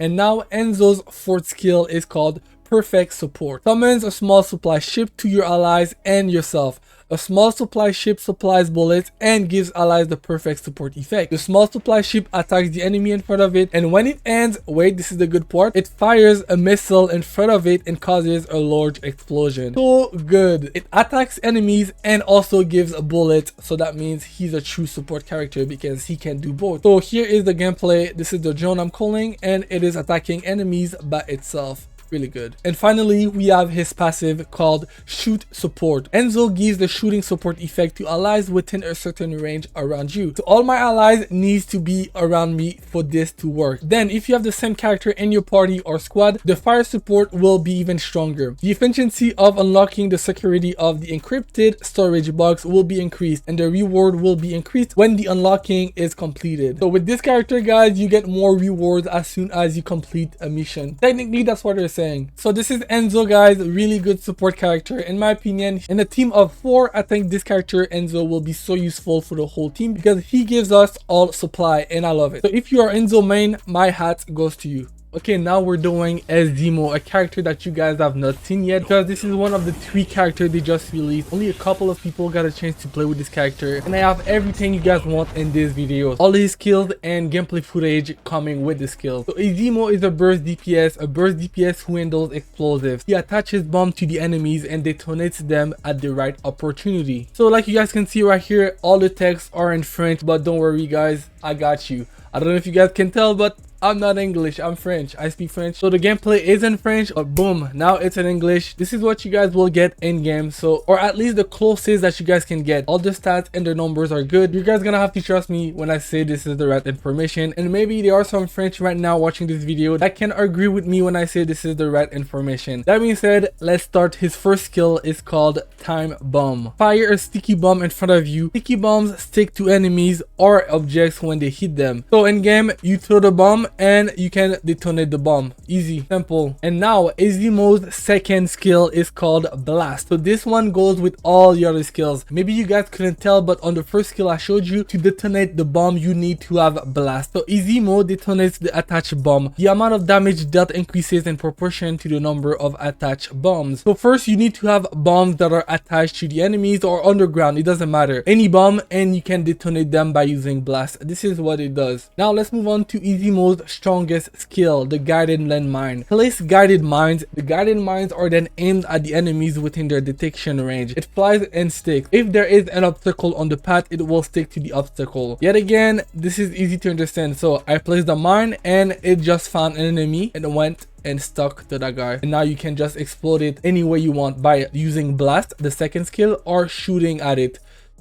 And now Enzo's fourth skill is called Perfect Support. Summons a small supply ship to your allies and yourself. A small supply ship supplies bullets and gives allies the perfect support effect. The small supply ship attacks the enemy in front of it, and when it ends, wait, this is the good part, it fires a missile in front of it and causes a large explosion. So good. It attacks enemies and also gives a bullet, so that means he's a true support character because he can do both. So here is the gameplay. This is the drone I'm calling, and it is attacking enemies by itself. Really good. And finally, we have his passive called Shoot Support. Enzo gives the shooting support effect to allies within a certain range around you. So all my allies needs to be around me for this to work. Then if you have the same character in your party or squad, the fire support will be even stronger. The efficiency of unlocking the security of the encrypted storage box will be increased, and the reward will be increased when the unlocking is completed. So with this character, guys, you get more rewards as soon as you complete a mission. Technically, that's what they're saying. So this is Enzo, guys. Really good support character in my opinion. In a team of 4, I think this character Enzo will be so useful for the whole team because he gives us all supply, and I love it. So if you are Enzo main, my hat goes to you. Okay, now we're doing Esiemo, a character that you guys have not seen yet because this is one of the 3 characters they just released. Only a couple of people got a chance to play with this character, and I have everything you guys want in this video. All his skills and gameplay footage coming with the skills. So Esiemo is a burst DPS who handles explosives. He attaches bombs to the enemies and detonates them at the right opportunity. So like you guys can see right here, all the texts are in French, but don't worry guys, I got you. I don't know if you guys can tell, but I'm not English, I'm French. I speak French. So the gameplay is in French, but boom, now it's in English. This is what you guys will get in game. So, or at least the closest that you guys can get. All the stats and the numbers are good. You guys gonna have to trust me when I say this is the right information. And maybe there are some French right now watching this video that can agree with me when I say this is the right information. That being said, let's start. His first skill is called Time Bomb. Fire a sticky bomb in front of you. Sticky bombs stick to enemies or objects when they hit them. So in game, you throw the bomb and you can detonate the bomb. Easy, simple. And now Esiemo's second skill is called Blast. So this one goes with all the other skills. Maybe you guys couldn't tell, but on the first skill I showed you, to detonate the bomb you need to have Blast. So Esiemo detonates the attached bomb. The amount of damage dealt increases in proportion to the number of attached bombs. So first you need to have bombs that are attached to the enemies or underground, it doesn't matter, any bomb, and you can detonate them by using Blast. This is what it does. Now let's move on to Esiemo's strongest skill, the guided landmine. Place guided mines. The guided mines are then aimed at the enemies within their detection range. It flies and sticks. If there is an obstacle on the path, it will stick to the obstacle. Yet again, this is easy to understand. So I placed the mine and it just found an enemy and it went and stuck to that guy, and now you can just explode it any way you want by using Blast, the second skill, or shooting at it.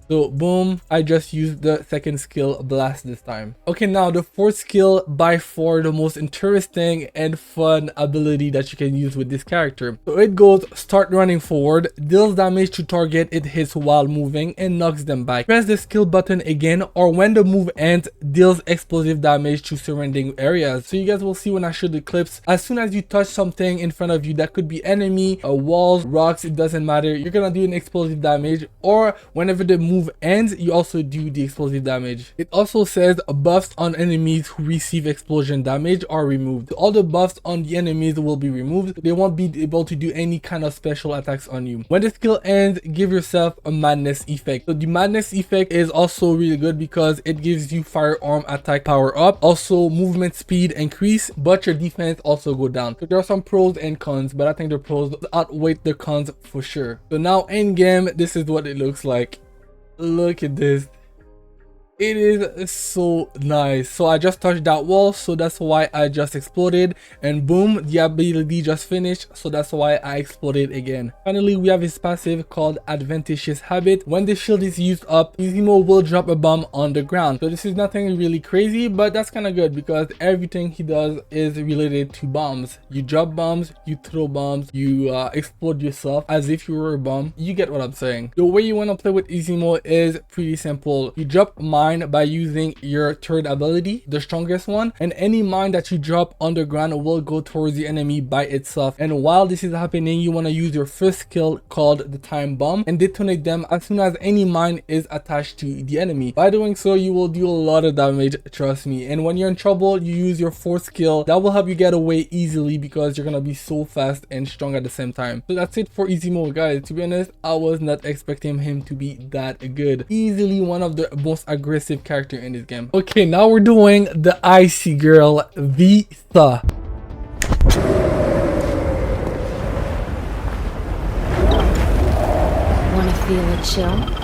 So boom, I just used the second skill, Blast, this time. Okay, now the fourth skill, by far the most interesting and fun ability that you can use with this character. So it goes start running forward, deals damage to target it hits while moving, and knocks them back. Press the skill button again, or when the move ends, deals explosive damage to surrounding areas. So you guys will see when I show the clips, as soon as you touch something in front of you, that could be enemy, walls, rocks, it doesn't matter, you're gonna do an explosive damage. Or whenever the move ends, you also do the explosive damage. It also says buffs on enemies who receive explosion damage are removed. All the buffs on the enemies will be removed. They won't be able to do any kind of special attacks on you. When the skill ends, give yourself a madness effect. So the madness effect is also really good because it gives you firearm attack power up, also movement speed increase, but your defense also go down. So there are some pros and cons, but I think the pros outweigh the cons for sure. So now in game, this is what it looks like. Look at this. It is so nice. So I just touched that wall, so that's why I just exploded, and boom, the ability just finished, so that's why I exploded again. Finally, we have his passive called Adventitious Habit. When the shield is used up, Esiemo will drop a bomb on the ground. So this is nothing really crazy, but that's kind of good because everything he does is related to bombs. You drop bombs, you throw bombs, you explode yourself as if you were a bomb. You get what I'm saying. The way you want to play with Esiemo is pretty simple. You drop mines mine by using your third ability, the strongest one, and any mine that you drop underground will go towards the enemy by itself. And while this is happening, you want to use your first skill called the time bomb and detonate them as soon as any mine is attached to the enemy. By doing so, you will do a lot of damage, trust me. And when you're in trouble, you use your fourth skill. That will help you get away easily because you're gonna be so fast and strong at the same time. So that's it for Esiemo, guys. To be honest, I was not expecting him to be that good. Easily one of the most aggressive character in this game. Okay, now we're doing the icy girl, Viessa. Wanna feel a chill?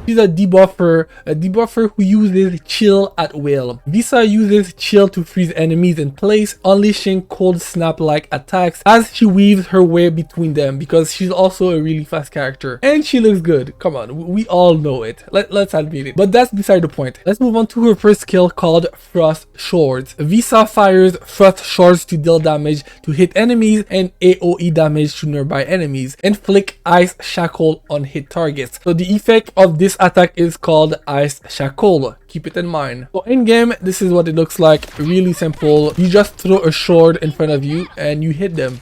She's a debuffer who uses chill at will. Viessa uses chill to freeze enemies in place, unleashing cold snap like attacks as she weaves her way between them because she's also a really fast character. And she looks good. Come on, we all know it. Let's admit it. But that's beside the point. Let's move on to her first skill called Frost Swords. Viessa fires Frost Swords to deal damage to hit enemies and AoE damage to nearby enemies, inflict Ice Shackle on hit targets. So the effect of this attack is called Ice Shackle. Keep it in mind. So in game, this is what it looks like. Really simple. You just throw a sword in front of you and you hit them.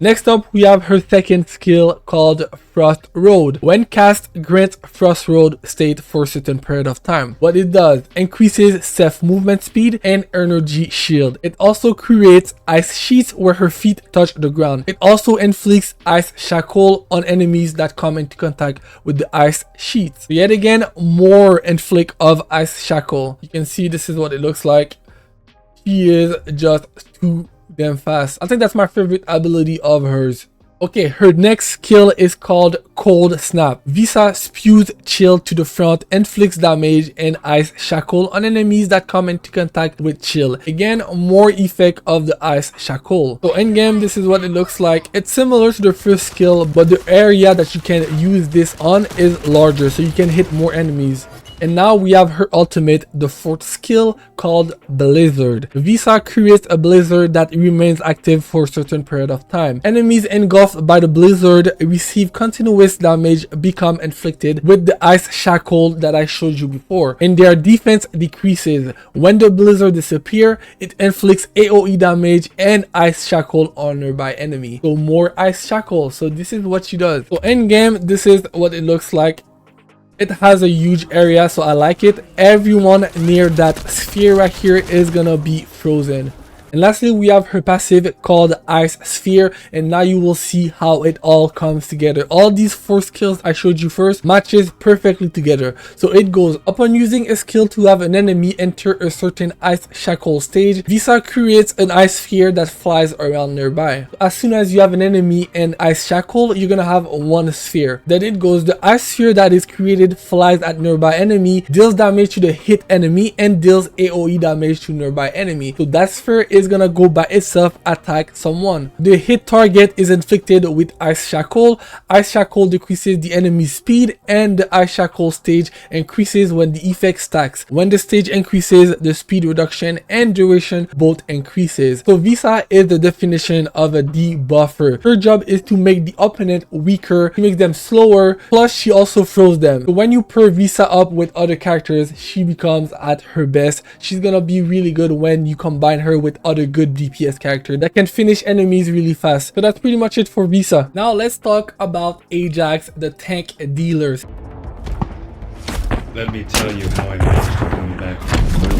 Next up, we have her second skill called Frost Road. When cast, grants Frost Road state for a certain period of time. What it does, increases self movement speed and energy shield. It also creates ice sheets where her feet touch the ground. It also inflicts Ice Shackle on enemies that come into contact with the ice sheets. So yet again, more inflict of Ice Shackle. You can see this is what it looks like. She is just too damn fast. I think that's my favorite ability of hers. Okay, her next skill is called Cold Snap. Viessa spews chill to the front, inflicts damage and Ice Shackle on enemies that come into contact with chill. Again, more effect of the Ice Shackle. So in game, this is what it looks like. It's similar to the first skill, but the area that you can use this on is larger, so you can hit more enemies. And now we have her ultimate, the fourth skill called Blizzard. Viessa creates a blizzard that remains active for a certain period of time. Enemies engulfed by the blizzard receive continuous damage, become inflicted with the Ice Shackle that I showed you before, and their defense decreases. When the blizzard disappears, it inflicts AoE damage and Ice Shackle on nearby enemy. So more Ice Shackle. So this is what she does. So in game, this is what it looks like. It has a huge area, so I like it. Everyone near that sphere right here is gonna be frozen. And lastly, we have her passive called Ice Sphere, and now you will see how it all comes together. All these four skills I showed you first matches perfectly together. So it goes, upon using a skill to have an enemy enter a certain Ice Shackle stage, Viessa creates an Ice Sphere that flies around nearby. As soon as you have an enemy and Ice Shackle, you're gonna have one sphere. Then it goes, the Ice Sphere that is created flies at nearby enemy, deals damage to the hit enemy, and deals AoE damage to nearby enemy. So that sphere is gonna go by itself, attack someone. The hit target is inflicted with Ice Shackle. Ice Shackle decreases the enemy's speed, and the Ice Shackle stage increases when the effect stacks. When the stage increases, the speed reduction and duration both increases. So Viessa is the definition of a debuffer. Her job is to make the opponent weaker, she makes them slower, plus she also froze them. So when you pair Viessa up with other characters, she becomes at her best. She's gonna be really good when you combine her with other good DPS character that can finish enemies really fast. So that's pretty much it for Viessa. Now let's talk about Ajax, the tank dealers. Let me tell you how I managed to bring you back to the world.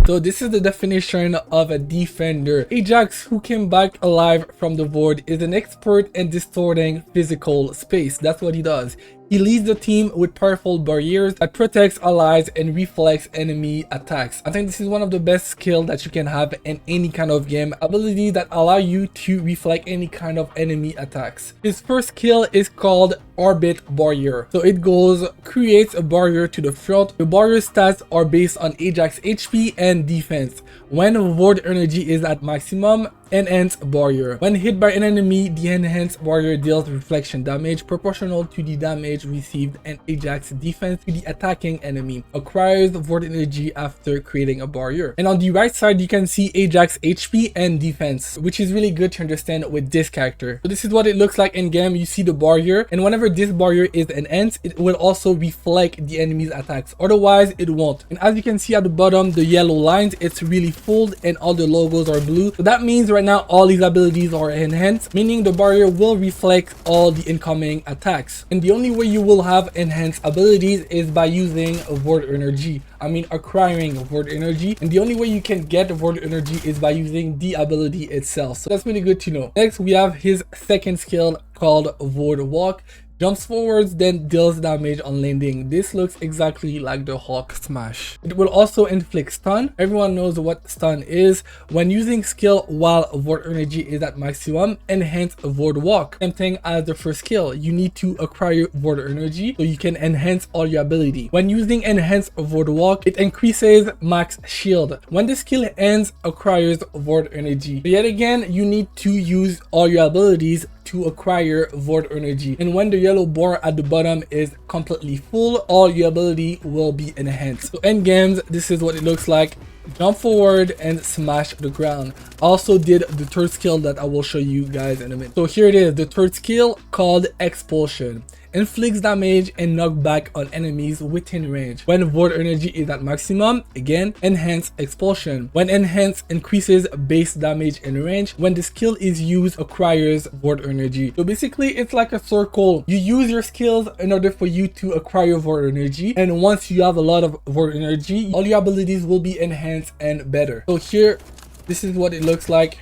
So this is the definition of a defender. Ajax, who came back alive from the void, is an expert in distorting physical space. That's what he does. He leads the team with powerful barriers that protects allies and reflects enemy attacks. I think this is one of the best skills that you can have in any kind of game. Ability that allow you to reflect any kind of enemy attacks. His first skill is called Orbit Barrier. So it goes, creates a barrier to the front. The barrier stats are based on Ajax HP and defense. When void energy is at maximum, Enhanced Barrier. When hit by an enemy, the Enhanced Barrier deals reflection damage proportional to the damage received and Ajax defense to the attacking enemy. Acquires Void Energy after creating a barrier. And on the right side, you can see Ajax HP and defense, which is really good to understand with this character. So this is what it looks like in game. You see the barrier, and whenever this barrier is enhanced, it will also reflect the enemy's attacks. Otherwise, it won't. And as you can see at the bottom, the yellow lines, it's really full and all the logos are blue. So that means right now all these abilities are enhanced, meaning the barrier will reflect all the incoming attacks. And the only way you will have enhanced abilities is by using Void Energy. Acquiring Void Energy, and the only way you can get Void Energy is by using the ability itself. So that's really good to know. Next, we have his second skill called Void Walk. Jumps forwards, then deals damage on landing. This looks exactly like the Hulk smash. It will also inflict stun. Everyone knows what stun is. When using skill while Void Energy is at maximum, enhance Void Walk. Same thing as the first skill. You need to acquire Void Energy so you can enhance all your ability. When using enhanced Void Walk, it increases max shield. When the skill ends, acquires Void Energy. So yet again, you need to use all your abilities to acquire Void Energy. And when the yellow bar at the bottom is completely full, all your ability will be enhanced. So in games, this is what it looks like. Jump forward and smash the ground. I also did the third skill that I will show you guys in a minute. So here it is, the third skill called Expulsion. Inflicts damage and knockback on enemies within range. When Void Energy is at maximum, again, enhance Expulsion. When enhance increases base damage and range. When the skill is used, acquires Void Energy. So basically, it's like a circle. You use your skills in order for you to acquire Void Energy, and once you have a lot of Void Energy, all your abilities will be enhanced and better. So here, this is what it looks like.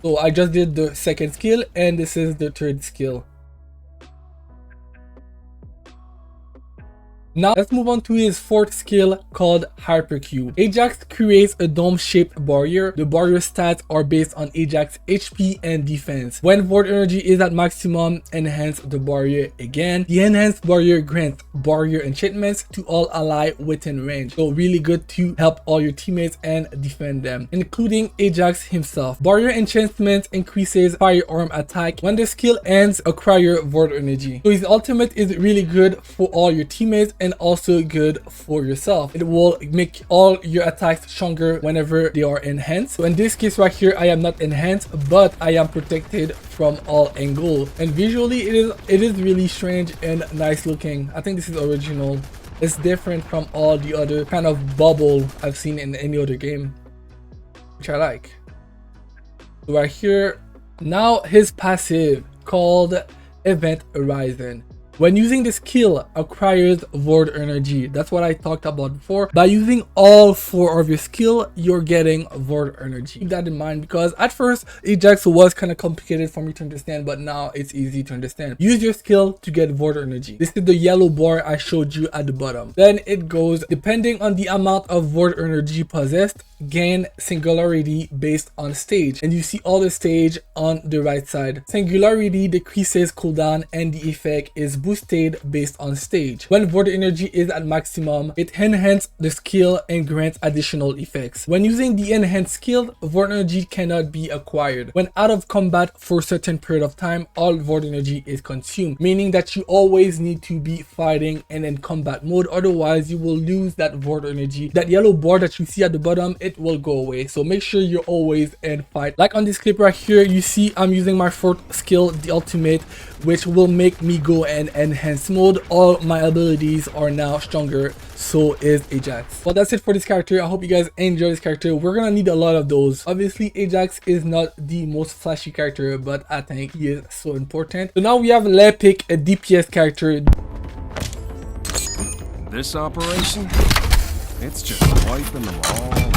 So I just did the second skill, and this is the third skill. Now let's move on to his fourth skill called Hypercube. Ajax creates a dome-shaped barrier. The barrier stats are based on Ajax HP and defense. When Void Energy is at maximum, enhance the barrier again. The enhanced barrier grants barrier enchantments to all allies within range. So really good to help all your teammates and defend them, including Ajax himself. Barrier enchantment increases firearm attack. When the skill ends, acquire Void Energy. So his ultimate is really good for all your teammates and also good for yourself. It will make all your attacks stronger whenever they are enhanced. So in this case right here, I am not enhanced, but I am protected from all angles. And visually, it is really strange and nice looking. I think this is original. It's different from all the other kind of bubble I've seen in any other game, which I like. So right here, now his passive called Event Horizon. When using the skill, acquires Void Energy. That's what I talked about before. By using all four of your skill, you're getting Void Energy. Keep that in mind, because at first Ajax was kind of complicated for me to understand, but now it's easy to understand. Use your skill to get Void Energy. This is the yellow bar I showed you at the bottom. Then it goes, depending on the amount of Void Energy possessed, gain singularity based on stage, and you see all the stage on the right side. Singularity decreases cooldown and the effect is boosted based on stage. When Void Energy is at maximum, it enhances the skill and grants additional effects. When using the enhanced skill, Void Energy cannot be acquired. When out of combat for a certain period of time, all Void Energy is consumed, meaning that you always need to be fighting and in combat mode, otherwise you will lose that Void Energy. That yellow bar that you see at the bottom, it will go away. So make sure you're always in fight. Like on this clip right here, you see I'm using my fourth skill, the ultimate, which will make me go in enhanced mode. All my abilities are now stronger, so is Ajax. Well, that's it for this character. I hope you guys enjoy this character. We're gonna need a lot of those. Obviously, Ajax is not the most flashy character, but I think he is so important. So now we have Lepic, a DPS character. This operation, it's just wiping them all.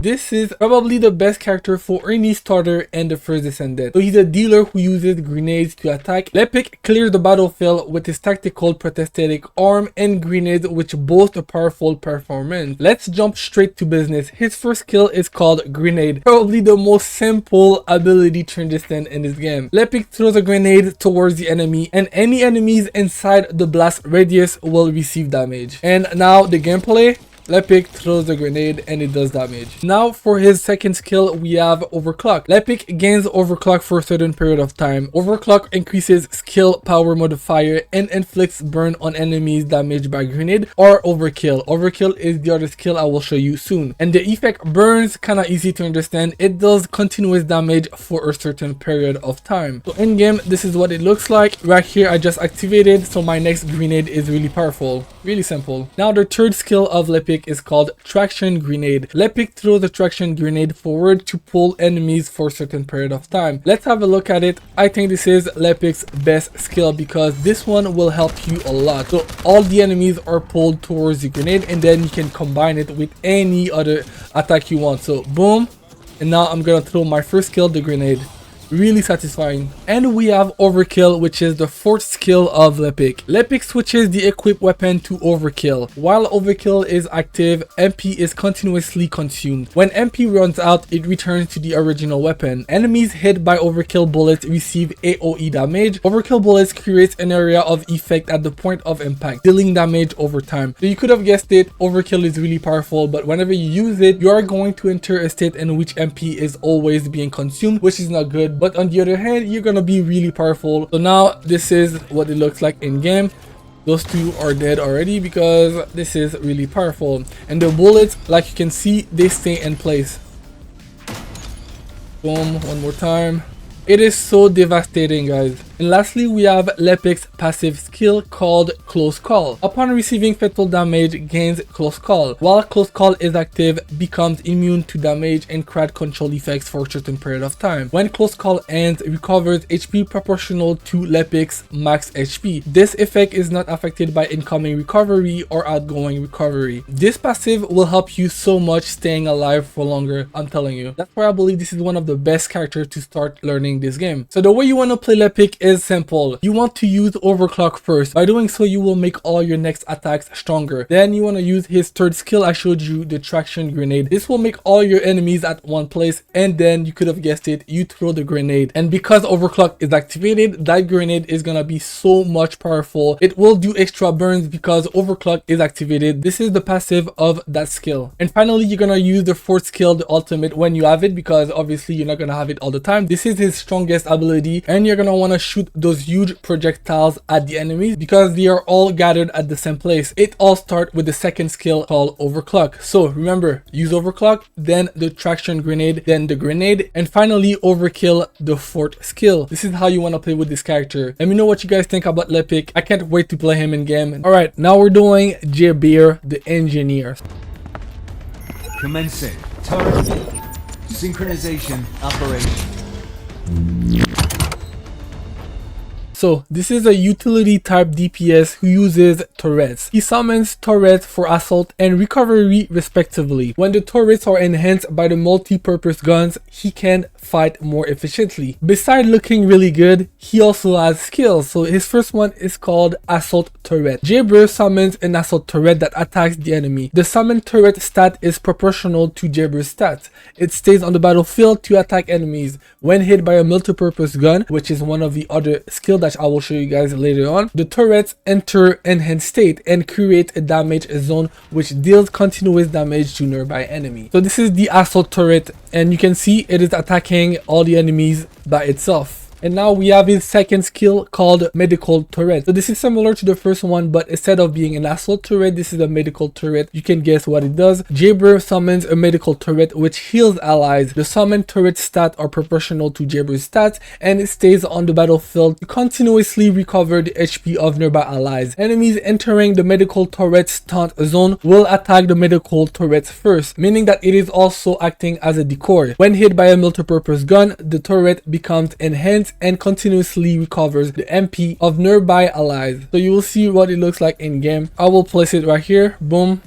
This is probably the best character for any starter and the First Descendant. So he's a dealer who uses grenades to attack. Lepic clears the battlefield with his tactical prosthetic arm and grenades, which boast a powerful performance. Let's jump straight to business. His first skill is called Grenade, probably the most simple ability to understand in this game. Lepic throws a grenade towards the enemy, and any enemies inside the blast radius will receive damage. And now the gameplay. Lepic throws the grenade and it does damage. Now for his second skill, we have Overclock. Lepic gains Overclock for a certain period of time. Overclock increases skill power modifier and inflicts burn on enemies damaged by grenade or overkill. Overkill is the other skill I will show you soon. And the effect burns, kind of easy to understand. It does continuous damage for a certain period of time. So in game, this is what it looks like. Right here, I just activated, so my next grenade is really powerful. Really simple. Now the third skill of Lepic is called Traction Grenade. Lepic throws the traction grenade forward to pull enemies for a certain period of time. Let's have a look at it. I think this is Lepic's best skill because this one will help you a lot. So all the enemies are pulled towards the grenade and then you can combine it with any other attack you want. So boom, and now I'm gonna throw my first skill, the grenade. Really satisfying. And we have Overkill, which is the fourth skill of Lepic. Lepic switches the equipped weapon to Overkill. While Overkill is active, MP is continuously consumed. When MP runs out, it returns to the original weapon. Enemies hit by Overkill bullets receive AoE damage. Overkill bullets creates an area of effect at the point of impact, dealing damage over time. So you could have guessed it, Overkill is really powerful, but whenever you use it, you are going to enter a state in which MP is always being consumed, which is not good. But on the other hand, you're gonna be really powerful. So now this is what it looks like in game. Those two are dead already because this is really powerful. And the bullets, like you can see, they stay in place. Boom, one more time. It is so devastating, guys. And lastly, we have Lepic's passive skill called Close Call. Upon receiving fatal damage, gains Close Call. While Close Call is active, becomes immune to damage and crowd control effects for a certain period of time. When Close Call ends, it recovers HP proportional to Lepic's max HP. This effect is not affected by incoming recovery or outgoing recovery. This passive will help you so much staying alive for longer, I'm telling you. That's why I believe this is one of the best characters to start learning this game. So the way you want to play Lepic is simple. You want to use Overclock first. By doing so, you will make all your next attacks stronger. Then you want to use his third skill I showed you, the Traction Grenade. This will make all your enemies at one place, and then you could have guessed it, you throw the grenade. And because Overclock is activated, that grenade is gonna be so much powerful. It will do extra burns because Overclock is activated. This is the passive of that skill. And finally, you're gonna use the fourth skill, the ultimate, when you have it, because obviously you're not gonna have it all the time. This is his strongest ability, and you're gonna want to shoot those huge projectiles at the enemies because they are all gathered at the same place. It all starts with the second skill called Overclock. So remember, use Overclock, then the Traction Grenade, then the grenade, and finally Overkill, the fourth skill. This is how you want to play with this character. Let me know what you guys think about Lepic. I can't wait to play him in game. Alright, now we're doing Jayber, the engineer. Commencing. Turn. Synchronization operation. So this is a utility type DPS who uses turrets. He summons turrets for assault and recovery respectively. When the turrets are enhanced by the multi-purpose guns, he can fight more efficiently. Besides looking really good, he also has skills. So his first one is called Assault Turret. Jayber summons an assault turret that attacks the enemy. The summoned turret stat is proportional to Jayber's stats. It stays on the battlefield to attack enemies. When hit by a multi-purpose gun, which is one of the other skills that I will show you guys later on, the turrets enter enhanced state and create a damage zone which deals continuous damage to nearby enemies. So this is the assault turret, and you can see it is attacking all the enemies by itself. And now we have his second skill called Medical Turret. So this is similar to the first one, but instead of being an assault turret, this is a medical turret. You can guess what it does. Jayber summons a medical turret which heals allies. The summoned turret stats are proportional to Jayber's stats, and it stays on the battlefield to continuously recover the HP of nearby allies. Enemies entering the medical turret's taunt zone will attack the medical turrets first, meaning that it is also acting as a decoy. When hit by a multi-purpose gun, the turret becomes enhanced and continuously recovers the MP of nearby allies. So you will see what it looks like in game. I will place it right here. Boom.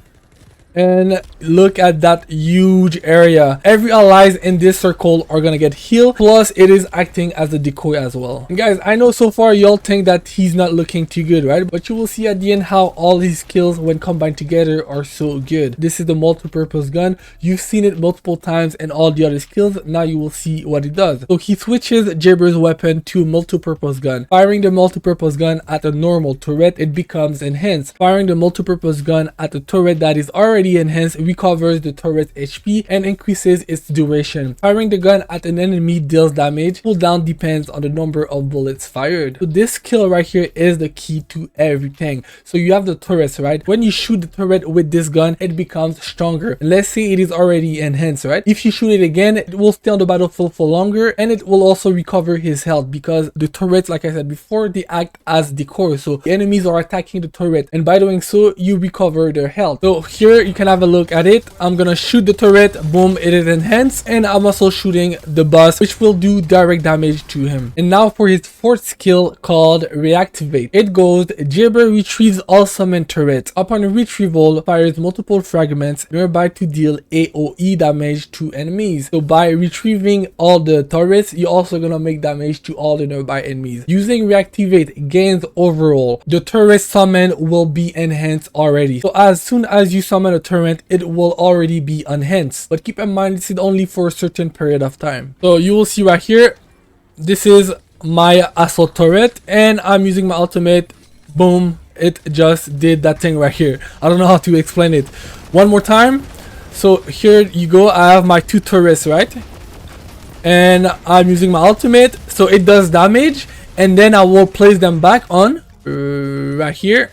And look at that huge area. Every allies in this circle are gonna get healed, plus it is acting as a decoy as well. And guys, I know so far y'all think that he's not looking too good, right? But you will see at the end how all these skills when combined together are so good. This is the multi-purpose gun. You've seen it multiple times in all the other skills. Now you will see what it does. So he switches Jayber's weapon to a multi-purpose gun. Firing the multi-purpose gun at a normal turret, it becomes enhanced. Firing the multi-purpose gun at a turret that is already already enhanced, recovers the turret's HP and increases its duration. Firing the gun at an enemy deals damage. Cooldown depends on the number of bullets fired. So this skill right here is the key to everything. So you have the turrets, right? When you shoot the turret with this gun, it becomes stronger. And let's say it is already enhanced, right? If you shoot it again, it will stay on the battlefield for longer, and it will also recover his health, because the turrets, like I said before, they act as decoy. So the enemies are attacking the turret, and by doing so, you recover their health. So here you can have a look at it. I'm gonna shoot the turret, boom, it is enhanced, and I'm also shooting the boss, which will do direct damage to him. And now for his fourth skill called Reactivate. It goes, Jayber retrieves all summoned turrets. Upon retrieval, fires multiple fragments nearby to deal AoE damage to enemies. So by retrieving all the turrets, you're also gonna make damage to all the nearby enemies. Using Reactivate gains overall. The turret summon will be enhanced already. So as soon as you summon a turret, it will already be enhanced. But keep in mind, this is only for a certain period of time. So you will see right here, this is my assault turret, and I'm using my ultimate. Boom, it just did that thing right here. I don't know how to explain it. One more time. So here you go, I have my two turrets, right? And I'm using my ultimate, so it does damage, and then I will place them back on right here.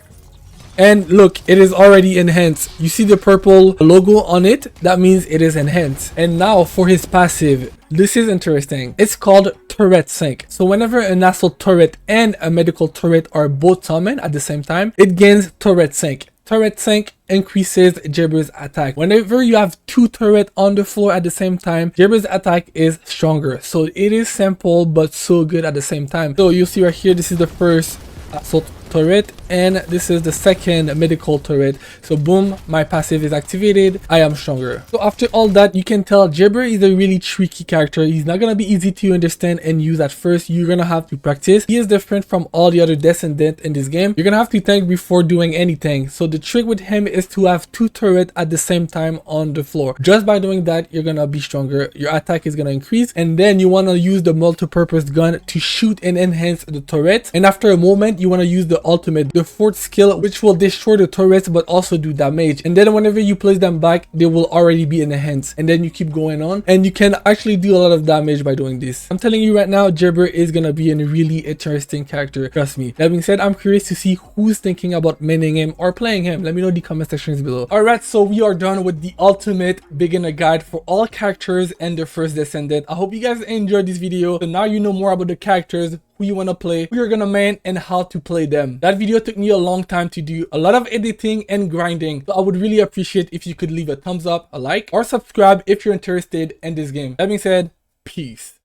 And look, it is already enhanced. You see the purple logo on it? That means it is enhanced. And now for his passive, this is interesting. It's called Turret Sync. So whenever an assault turret and a medical turret are both summoned at the same time, it gains Turret Sync. Turret Sync increases Jayber's attack. Whenever you have two turrets on the floor at the same time, Jayber's attack is stronger. So it is simple but so good at the same time. So you see right here, this is the first assault turret, and this is the second medical turret. So boom, my passive is activated, I am stronger. So after all that, you can tell Jayber is a really tricky character. He's not gonna be easy to understand and use at first. You're gonna have to practice. He is different from all the other descendants in this game. You're gonna have to think before doing anything. So the trick with him is to have two turrets at the same time on the floor. Just by doing that, you're gonna be stronger, your attack is gonna increase, and then you want to use the multi-purpose gun to shoot and enhance the turret. And after a moment, you want to use the ultimate, the fourth skill, which will destroy the turrets but also do damage. And then whenever you place them back, they will already be enhanced, and then you keep going on, and you can actually do a lot of damage by doing this. I'm telling you right now, Jayber is gonna be a really interesting character, trust me. That being said, I'm curious to see who's thinking about maining him or playing him. Let me know in the comment sections below. Alright, so we are done with the ultimate beginner guide for all characters and the first descendant. I hope you guys enjoyed this video. So now you know more about the characters, who you want to play, who you're gonna main, and how to play them. That video took me a long time to do, a lot of editing and grinding. So I would really appreciate if you could leave a thumbs up, a like, or subscribe if you're interested in this game. That being said, peace.